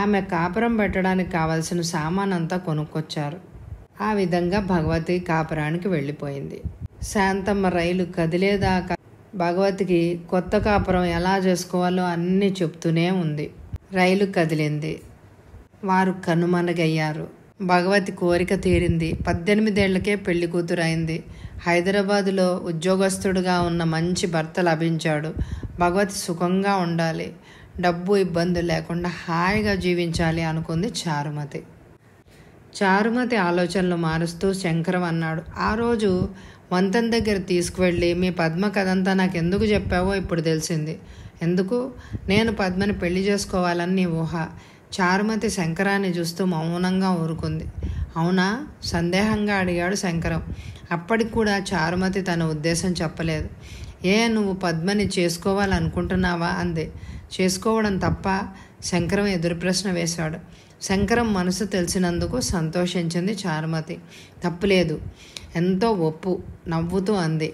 ఆమె కాపురం పెట్టడానికి కావలసిన సామాన్ అంతా కొనుక్కొచ్చారు. ఆ విధంగా భగవతి కాపురానికి వెళ్ళిపోయింది. శాంతమ్మ రైలు కదిలేదాకా భగవతికి కొత్త కాపురం ఎలా చేసుకోవాలో అన్నీ చెప్తూనే ఉంది. రైలు కదిలింది. వారు కనుమరుగయ్యారు. భగవతి కోరిక తీరింది. 18 ఏళ్లకే పెళ్లి కూతురు అయింది. హైదరాబాదులో ఉద్యోగస్తుడుగా ఉన్న మంచి భర్త లభించాడు. భగవతి సుఖంగా ఉండాలి, డబ్బు ఇబ్బంది లేకుండా హాయిగా జీవించాలి అనుకుంది చారుమతి. చారుమతి ఆలోచనలు మారుస్తూ శంకరం అన్నాడు, ఆ రోజు వంతెన దగ్గర తీసుకువెళ్ళి మీ పద్మ కథంతా నాకు ఎందుకు చెప్పావో ఇప్పుడు తెలిసింది. ఎందుకు? నేను పద్మని పెళ్లి చేసుకోవాలని నీ ఊహ. చారుమతి శంకరాన్ని చూస్తూ మౌనంగా ఊరుకుంది. అవునా? సందేహంగా అడిగాడు శంకరం. అప్పటికి కూడా చారుమతి తన ఉద్దేశం చెప్పలేదు. నువ్వు పద్మని చేసుకోవాలనుకుంటున్నావా అంది. చేసుకోవడం తప్ప? శంకరం ఎదురు ప్రశ్న వేశాడు. శంకరం మనసు తెలిసినందుకు సంతోషించింది చారుమతి. తప్పులేదు, ఎంతో ఒప్పు నవ్వుతూ అంది.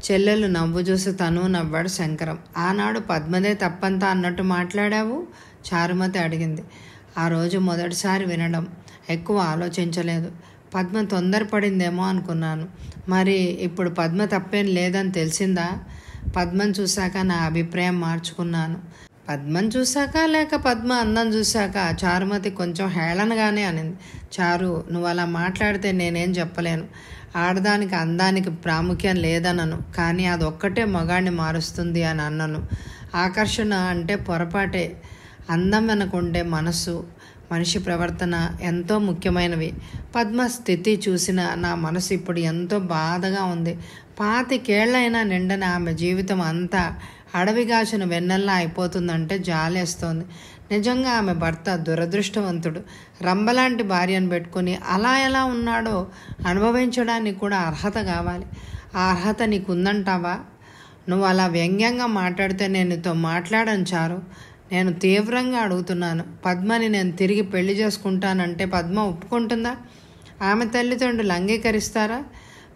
చెల్లెలు నవ్వు చూసి తను నవ్వాడు శంకరం. ఆనాడు పద్మదే తప్పంతా అన్నట్టు మాట్లాడావు? చారుమతి అడిగింది. ఆ రోజు మొదటిసారి వినడం, ఎక్కువ ఆలోచించలేదు. పద్మ తొందరపడిందేమో అనుకున్నాను. మరి ఇప్పుడు పద్మ తప్పేం లేదని తెలిసిందా? పద్మను చూశాక నా అభిప్రాయం మార్చుకున్నాను. పద్మను చూశాక లేక పద్మ అందం చూశాక? చారుమతి కొంచెం హేళనగానే అనింది. చారు, నువ్వు అలా మాట్లాడితే నేనేం చెప్పలేను. ఆడదానికి అందానికి ప్రాముఖ్యం లేదనను, కానీ అదొక్కటే మగాడిని మారుస్తుంది అని అన్నను. ఆకర్షణ అంటే పొరపాటే. అందం వెనకుండే మనసు, మనిషి ప్రవర్తన ఎంతో ముఖ్యమైనవి. పద్మ స్థితి చూసిన నా మనసు ఇప్పుడు ఎంతో బాధగా ఉంది. 25 ఏళ్లైనా నిండని ఆమె జీవితం అంతా అడవిగాచిన వెన్నెల్లా అయిపోతుందంటే జాలేస్తోంది. నిజంగా ఆమె భర్త దురదృష్టవంతుడు. రంబలాంటి భార్యను పెట్టుకుని అలా ఎలా ఉన్నాడో అనుభవించడానికి కూడా అర్హత కావాలి. ఆ అర్హత నీకుందంటావా? నువ్వు అలా వ్యంగ్యంగా మాట్లాడితే నేను నీతో మాట్లాడను చారు. నేను తీవ్రంగా అడుగుతున్నాను. పద్మని నేను తిరిగి పెళ్లి చేసుకుంటానంటే పద్మ ఒప్పుకుంటుందా? ఆమె తల్లిదండ్రులు అంగీకరిస్తారా?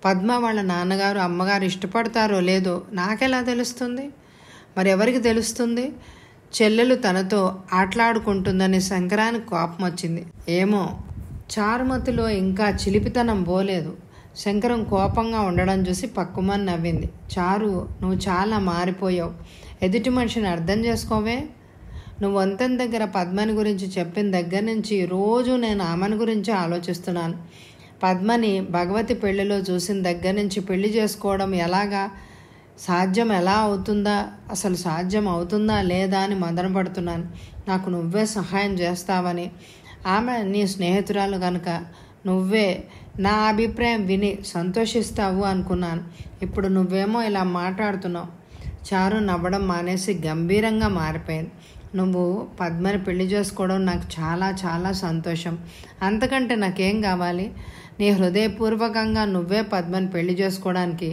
పద్మ వాళ్ళ నాన్నగారు అమ్మగారు ఇష్టపడతారో లేదో నాకెలా తెలుస్తుంది? మరి ఎవరికి తెలుస్తుంది? చెల్లెలు తనతో ఆటలాడుకుంటుందని శంకరానికి కోపం వచ్చింది. ఏమో, చారుమతిలో ఇంకా చిలిపితనం పోలేదు. శంకరం కోపంగా ఉండడం చూసి పక్కుమని నవ్వింది. చారు, నువ్వు చాలా మారిపోయావు. ఎదుటి మనిషిని అర్థం చేసుకోవే. నువ్వు వంతెన దగ్గర పద్మని గురించి చెప్పిన దగ్గర నుంచి రోజు నేను ఆమెను గురించి ఆలోచిస్తున్నాను. పద్మని భగవతి పెళ్లిలో చూసిన దగ్గర నుంచి పెళ్లి చేసుకోవడం సాధ్యం ఎలా అవుతుందా, అసలు సాధ్యం అవుతుందా లేదా అని మదన పడుతున్నాను. నాకు నువ్వే సహాయం చేస్తావని. ఆమె నీ స్నేహితురాలు కనుక నువ్వే నా అభిప్రాయం విని సంతోషిస్తావు అనుకున్నాను. ఇప్పుడు నువ్వేమో ఇలా మాట్లాడుతున్నావు. చారు నవ్వడం మానేసి గంభీరంగా మారిపోయింది. నువ్వు పద్మని పెళ్లి చేసుకోవడం నాకు చాలా చాలా సంతోషం. అంతకంటే నాకేం కావాలి? నీ హృదయపూర్వకంగా నువ్వే పద్మని పెళ్లి చేసుకోవడానికి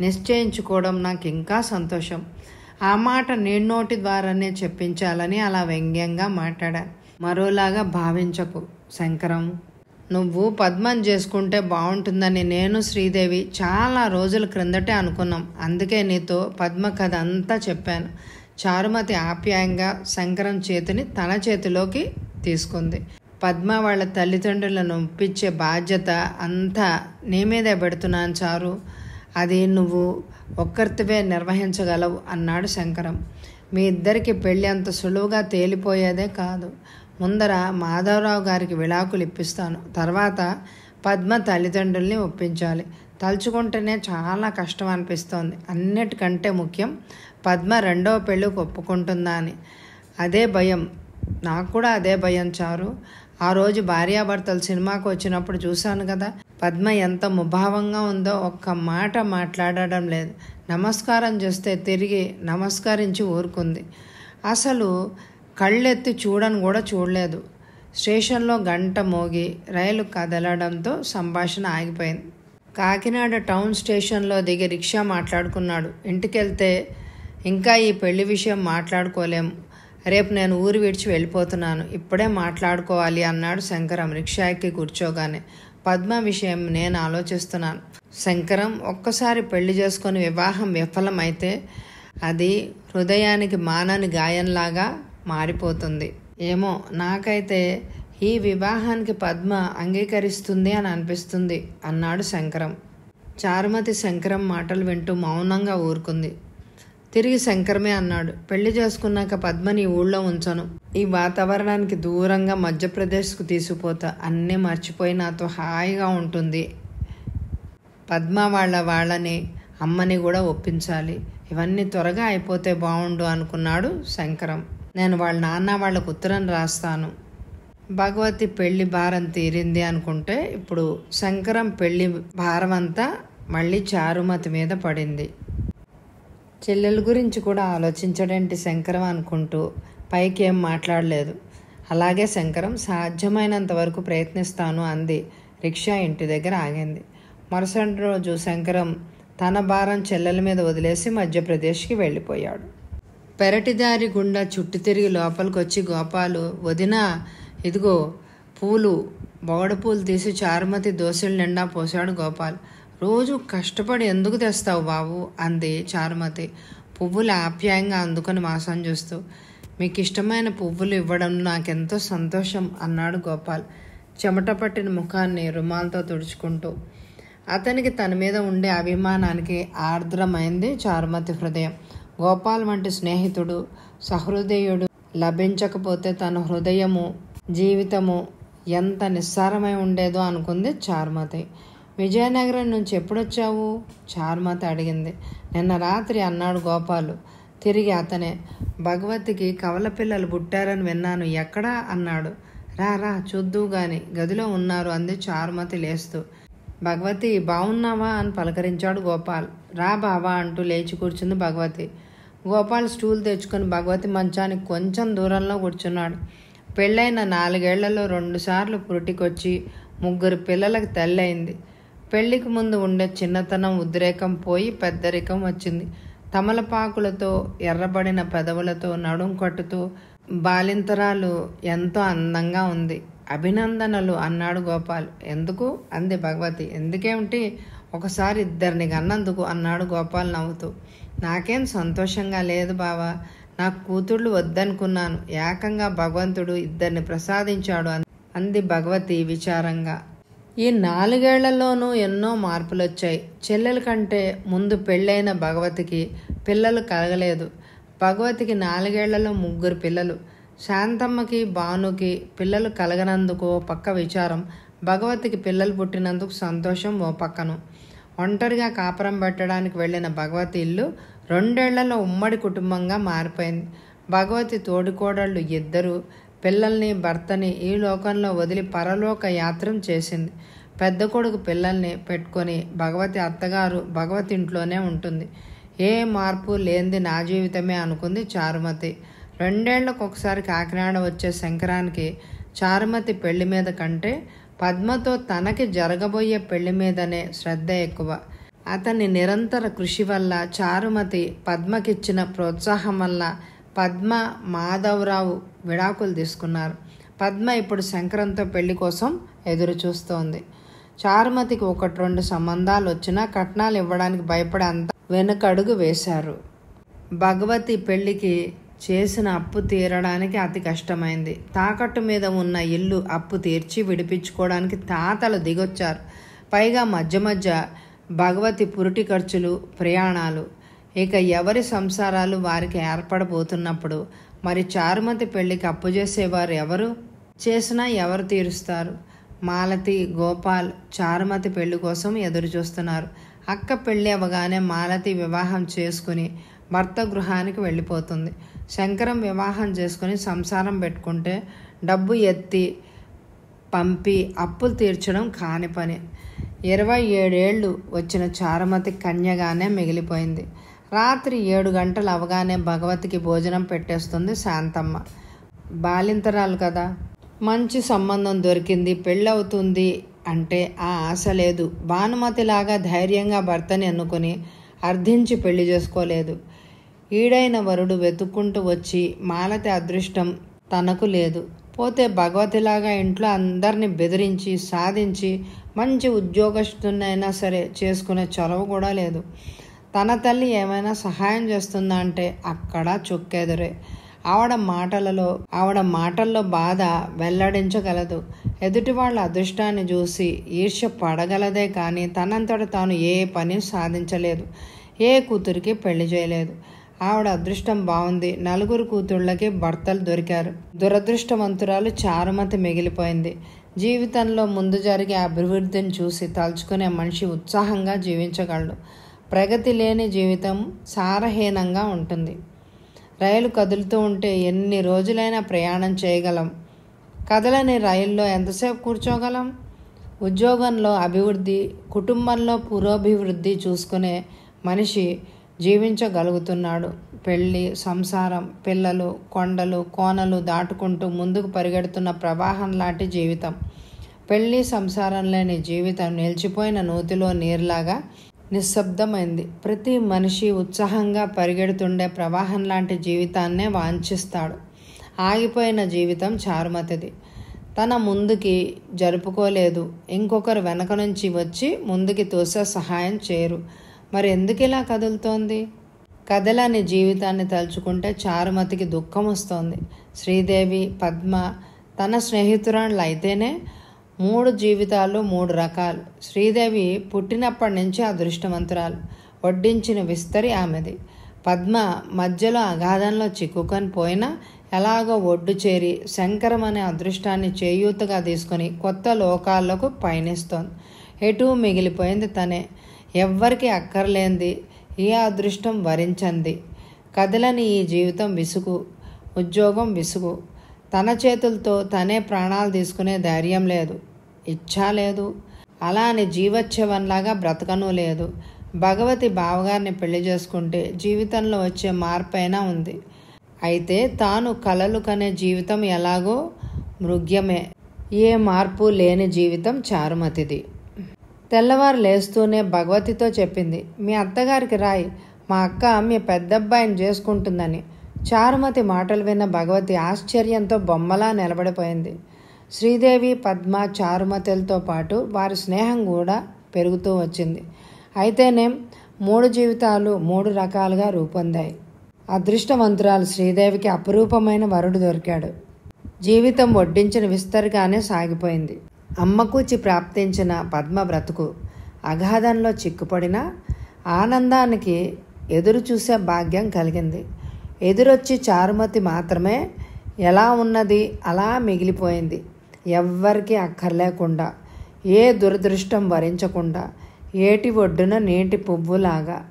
నిశ్చయించుకోవడం నాకు ఇంకా సంతోషం. ఆ మాట నేను నోటి ద్వారానే చెప్పించాలని అలా వ్యంగ్యంగా మాట్లాడాను. మరోలాగా భావించకు శంకరం. నువ్వు పద్మని చేసుకుంటే బాగుంటుందని నేను శ్రీదేవి చాలా రోజుల క్రిందటే అనుకున్నాం. అందుకే నీతో పద్మ కథ అంతా చెప్పాను. చారుమతి ఆప్యాయంగా శంకరం చేతిని తన చేతిలోకి తీసుకుంది. పద్మ వాళ్ళ తల్లిదండ్రులను ఒప్పించే బాధ్యత అంతా నీ మీదే పెడుతున్నాను చారు. అది నువ్వు ఒక్కరితివే నిర్వహించగలవు అన్నాడు శంకరం. మీ ఇద్దరికి పెళ్ళి అంత సులువుగా తేలిపోయేదే కాదు. ముందర మాధవరావు గారికి విడాకులు ఇప్పిస్తాను. తర్వాత పద్మ తల్లిదండ్రుల్ని ఒప్పించాలి. తలుచుకుంటేనే చాలా కష్టం అనిపిస్తోంది. అన్నిటికంటే ముఖ్యం పద్మ రెండవ పెళ్ళికి ఒప్పుకుంటుందా అని. అదే భయం, నాకు కూడా అదే భయం చారు. ఆ రోజు భార్యాభర్తలు సినిమాకు వచ్చినప్పుడు చూశాను కదా, పద్మ ఎంత ముభావంగా ఉందో. ఒక్క మాట మాట్లాడడం లేదు. నమస్కారం చేస్తే తిరిగి నమస్కరించి ఊరుకుంది. అసలు కళ్ళెత్తి చూడని కూడా చూడలేదు. స్టేషన్లో గంట మోగి రైలు కదలడంతో సంభాషణ ఆగిపోయింది. కాకినాడ టౌన్ స్టేషన్లో దిగి రిక్షా మాట్లాడుకున్నాడు. ఇంటికెళ్తే ఇంకా ఈ పెళ్లి విషయం మాట్లాడుకోలేము. రేపు నేను ఊరు విడిచి వెళ్ళిపోతున్నాను. ఇప్పుడే మాట్లాడుకోవాలి అన్నాడు శంకరం రిక్షా ఎక్కి కూర్చోగానే. పద్మ విషయం నేను ఆలోచిస్తున్నాను. శంకరం, ఒక్కసారి పెళ్లి చేసుకొని వివాహం విఫలమైతే అది హృదయానికి మానని గాయంలాగా మారిపోతుంది. ఏమో, నాకైతే ఈ వివాహానికి పద్మ అంగీకరిస్తుంది అని అనిపిస్తుంది అన్నాడు శంకరం. చారుమతి శంకరం మాటలు వింటూ మౌనంగా ఊరుకుంది. తిరిగి శంకరమే అన్నాడు, పెళ్లి చేసుకున్నాక పద్మని ఊళ్ళో ఉంచను. ఈ వాతావరణానికి దూరంగా మధ్యప్రదేశ్కు తీసుకుపోతా. అన్నీ మర్చిపోయి నాతో హాయిగా ఉంటుంది. పద్మ వాళ్ళని అమ్మని కూడా ఒప్పించాలి. ఇవన్నీ త్వరగా అయిపోతే బాగుండు అనుకున్నాడు శంకరం. నేను వాళ్ళ నాన్న వాళ్ళకు ఉత్తరం రాస్తాను. భగవతి పెళ్లి భారం తీరింది అనుకుంటే ఇప్పుడు శంకరం పెళ్లి భారం అంతా మళ్ళీ చారుమతి మీద పడింది. చెల్లెల గురించి కూడా ఆలోచించడేంటి శంకరం అనుకుంటూ పైకి ఏం మాట్లాడలేదు. అలాగే శంకరం, సాధ్యమైనంత వరకు ప్రయత్నిస్తాను అంది. రిక్షా ఇంటి దగ్గర ఆగింది. మరుసటి రోజు శంకరం తన భారం చెల్లెల మీద వదిలేసి మధ్యప్రదేశ్కి వెళ్ళిపోయాడు. పెరటిదారి గుండా చుట్టు తిరిగి లోపలికి వచ్చి గోపాలు, వదినా ఇదిగో పూలు, బొగడ పూలు తీసి చారుమతి దోశల నిండా పోశాడు గోపాల్. రోజు కష్టపడి ఎందుకు తెస్తావు బాబు అంది చారుమతి పువ్వులు ఆప్యాయంగా అందుకొని వాసన చూస్తూ. మీకు ఇష్టమైన పువ్వులు ఇవ్వడం నాకెంతో సంతోషం అన్నాడు గోపాల్ చెమట పట్టిన ముఖాన్ని రుమాలతో తుడుచుకుంటూ. అతనికి తన మీద ఉండే అభిమానానికి ఆర్ద్రమైంది చారుమతి హృదయం. గోపాల్ వంటి స్నేహితుడు, సహృదయుడు లభించకపోతే తన హృదయము, జీవితము ఎంత నిస్సారమై ఉండేదో అనుకుంది చారుమతి. విజయనగరం నుంచి ఎప్పుడొచ్చావు చారుమతి అడిగింది. నిన్న రాత్రి అన్నాడు గోపాలు. తిరిగి అతనే, భగవతికి కవల పిల్లలు పుట్టారని విన్నాను, ఎక్కడా అన్నాడు. రా చూద్దువు గాని, గదిలో ఉన్నారు అంది చారుమతి లేస్తూ. భగవతి బాగున్నావా అని పలకరించాడు గోపాల్. రా బావా అంటూ లేచి కూర్చుంది భగవతి. గోపాల్ స్టూల్ తెచ్చుకొని భగవతి మంచానికి కొంచెం దూరంలో కూర్చున్నాడు. పెళ్ళైన 4 ఏళ్లలో 2 సార్లు పురిటికొచ్చి 3 పిల్లలకు తల్లయింది. పెళ్లికి ముందు ఉండే చిన్నతనం, ఉద్రేకం పోయి పెద్దరికం వచ్చింది. తమలపాకులతో, ఎర్రబడిన పెదవులతో, నడుం కట్టుతో బాలింతరాలు ఎంతో అందంగా ఉంది. అభినందనలు అన్నాడు గోపాల్. ఎందుకు అంది భగవతి. ఎందుకేమిటి, ఒకసారి 2 కన్నందుకు అన్నాడు గోపాల్ నవ్వుతూ. నాకేం సంతోషంగా లేదు బావా, నాకు కూతుళ్ళు వద్దనుకున్నాను, ఏకంగా భగవంతుడు 2 ప్రసాదించాడు అంది భగవతి విచారంగా. ఈ 4 ఏళ్లలోనూ ఎన్నో మార్పులొచ్చాయి. చెల్లెల కంటే ముందు పెళ్ళైన భగవతికి పిల్లలు కలగలేదు. భగవతికి 4 ఏళ్లలో 3 పిల్లలు. శాంతమ్మకి భానుకి పిల్లలు కలగనందుకు ఓ పక్క విచారం, భగవతికి పిల్లలు పుట్టినందుకు సంతోషం ఓ పక్కను. ఒంటరిగా కాపురం పెట్టడానికి వెళ్ళిన భగవతి ఇల్లు 2 ఏళ్లలో ఉమ్మడి కుటుంబంగా మారిపోయింది. భగవతి తోడికోడళ్ళు 2 పిల్లల్ని భర్తని ఈ లోకంలో వదిలి పరలోక యాత్రం చేసింది. పెద్ద కొడుకు పిల్లల్ని పెట్టుకొని భగవతి అత్తగారు భగవతి ఇంట్లోనే ఉంటుంది. ఏ మార్పు లేనిది నా జీవితమే అనుకుంది చారుమతి. 2 ఏళ్లకు ఒకసారి కాకినాడ వచ్చే శంకరానికి చారుమతి పెళ్లి మీద కంటే పద్మతో తనకి జరగబోయే పెళ్లి మీదనే శ్రద్ధ ఎక్కువ. అతని నిరంతర కృషి వల్ల, చారుమతి పద్మకిచ్చిన ప్రోత్సాహం వల్ల పద్మ మాధవరావు విడాకులు తీసుకున్నారు. పద్మ ఇప్పుడు శంకరంతో పెళ్లి కోసం ఎదురు చూస్తోంది. చారుమతికి 1-2 సంబంధాలు వచ్చినా కట్నాలు ఇవ్వడానికి భయపడి అంతా వెనకడుగు వేశారు. భగవతి పెళ్లికి చేసిన అప్పు తీరడానికి అతి కష్టమైంది. తాకట్టు మీద ఉన్న ఇల్లు అప్పు తీర్చి విడిపించుకోవడానికి తాతలు దిగొచ్చారు. పైగా మధ్య మధ్య భగవతి పురిటి ఖర్చులు, ప్రయాణాలు. ఇక ఎవరి సంసారాలు వారికి ఏర్పడబోతున్నప్పుడు మరి చారుమతి పెళ్లికి అప్పు చేసేవారు ఎవరు? చేసినా ఎవరు తీరుస్తారు? మాలతి, గోపాల్ చారుమతి పెళ్లి కోసం ఎదురు చూస్తున్నారు. అక్క పెళ్లి అవ్వగానే మాలతి వివాహం చేసుకుని భర్త గృహానికి వెళ్ళిపోతుంది. శంకరం వివాహం చేసుకుని సంసారం పెట్టుకుంటే డబ్బు ఎత్తి పంపి అప్పులు తీర్చడం కాని పని. 27 ఏళ్ళు వచ్చిన చారుమతి కన్యగానే మిగిలిపోయింది. రాత్రి 7 గంటలు అవగానే భగవతికి భోజనం పెట్టేస్తుంది శాంతమ్మ. బాలింతరాలు కదా, మంచి సంబంధం దొరికింది, పెళ్ళవుతుంది అంటే ఆ ఆశ లేదు. భానుమతిలాగా ధైర్యంగా భర్తని ఎన్నుకొని అర్థించి పెళ్లి చేసుకోలేదు. ఈడైన వరుడు వెతుక్కుంటూ వచ్చి మాలతి అదృష్టం తనకు లేదు. పోతే భగవతిలాగా ఇంట్లో అందరినీ బెదిరించి సాధించి మంచి ఉద్యోగస్తున్నైనా సరే చేసుకునే చొరవ కూడా లేదు. తన తల్లి ఏమైనా సహాయం చేస్తుందా అంటే అక్కడ చొక్కెదురే. ఆవిడ మాటల్లో బాధ వెల్లడించగలదు. ఎదుటి వాళ్ళ అదృష్టాన్ని చూసి ఈర్ష్య పడగలదే కానీ తనంతట తాను ఏ పని సాధించలేదు. ఏ కూతురికి పెళ్లి చేయలేదు. ఆవిడ అదృష్టం బాగుంది. 4 కూతుళ్ళకి భర్తలు దొరికారు. దురదృష్టవంతురాలు చారుమతి మిగిలిపోయింది. జీవితంలో ముందు జరిగే అభివృద్ధిని చూసి తలుచుకునే మనిషి ఉత్సాహంగా జీవించగలడు. ప్రగతి లేని జీవితం సారహీనంగా ఉంటుంది. రైలు కదులుతూ ఉంటే ఎన్ని రోజులైనా ప్రయాణం చేయగలం. కదలని రైల్లో ఎంతసేపు కూర్చోగలం? ఉద్యోగంలో అభివృద్ధి, కుటుంబంలో పురోభివృద్ధి చూసుకునే మనిషి జీవించగలుగుతున్నాడు. పెళ్ళి, సంసారం, పిల్లలు, కొండలు కోనలు దాటుకుంటూ ముందుకు పరిగెడుతున్న ప్రవాహం లాంటి జీవితం. పెళ్ళి, సంసారం లేని జీవితం నిలిచిపోయిన నూతిలో నీరులాగా నిశ్శబ్దమైంది. ప్రతి మనిషి ఉత్సాహంగా పరిగెడుతుండే ప్రవాహం లాంటి జీవితాన్నే వాంఛిస్తాడు. ఆగిపోయిన జీవితం చారుమతిది. తన ముందుకి జరుపుకోలేదు. ఇంకొకరు వెనక నుంచి వచ్చి ముందుకి తోసే సహాయం చేయరు. మరి ఎందుకు ఇలా కదులుతోంది? కదలని జీవితాన్ని తలుచుకుంటే చారుమతికి దుఃఖం వస్తోంది. శ్రీదేవి, పద్మ తన స్నేహితురాళ్ళు అయితేనే 3 జీవితాలు 3 రకాలు. శ్రీదేవి పుట్టినప్పటి నుంచి అదృష్టవంతురాలు. వడ్డించిన విస్తరి ఆమెది. పద్మ మధ్యలో అగాధంలో చిక్కుకొని పోయినా ఎలాగో ఒడ్డు చేరి శంకరం అనే అదృష్టాన్ని చేయూతగా తీసుకొని కొత్త లోకాల్లోకి పయనిస్తోంది. ఎటూ మిగిలిపోయింది తనే. ఎవ్వరికి అక్కర్లేంది ఈ అదృష్టం వరించంది. కదలని ఈ జీవితం విసుగు, ఉద్యోగం విసుగు. తన చేతులతో తనే ప్రాణాలు తీసుకునే ధైర్యం లేదు, ఇచ్ఛా లేదు. అలా అని జీవోత్సవంలాగా బ్రతకనూ లేదు. భగవతి బావగారిని పెళ్లి చేసుకుంటే జీవితంలో వచ్చే మార్పైనా ఉంది. అయితే తాను కలలు కనే జీవితం ఎలాగో మృగ్యమే. ఏ మార్పు లేని జీవితం చారుమతిది. తెల్లవారు లేస్తూనే భగవతితో చెప్పింది, మీ అత్తగారికి రాయి, మా అక్క మీ పెద్దబ్బాయిని చేసుకుంటుందని. చారుమతి మాటలు విన్న భగవతి ఆశ్చర్యంతో బొమ్మలా నిలబడిపోయింది. శ్రీదేవి, పద్మ, చారుమతులతో పాటు వారి స్నేహం కూడా పెరుగుతూ వచ్చింది. అయితేనేం 3 జీవితాలు 3 రకాలుగా రూపొందాయి. అదృష్టవంతురాలు శ్రీదేవికి అపురూపమైన వరుడు దొరికాడు. జీవితం వడ్డించిన విస్తరిగానే సాగిపోయింది. అమ్మకూచి ప్రాప్తించిన పద్మ బ్రతుకు అగాధంలో చిక్కుపడిన ఆనందానికి ఎదురు చూసే భాగ్యం కలిగింది. ఎదురొచ్చి చారుమతి మాత్రమే ఎలా ఉన్నది అలా మిగిలిపోయింది. ఎవ్వరికీ అక్కర్లేకుండా, ఏ దురదృష్టం వరించకుండా, ఏటి ఒడ్డున నీటి పువ్వులాగా.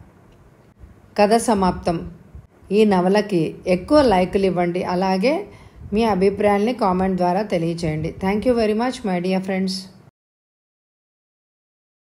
కథ సమాప్తం. ఈ నవలకి ఎక్కువ లైకులు ఇవ్వండి. అలాగే మీ అభిప్రాయాల్ని కామెంట్ ద్వారా తెలియచేయండి. Thank you very much my dear friends.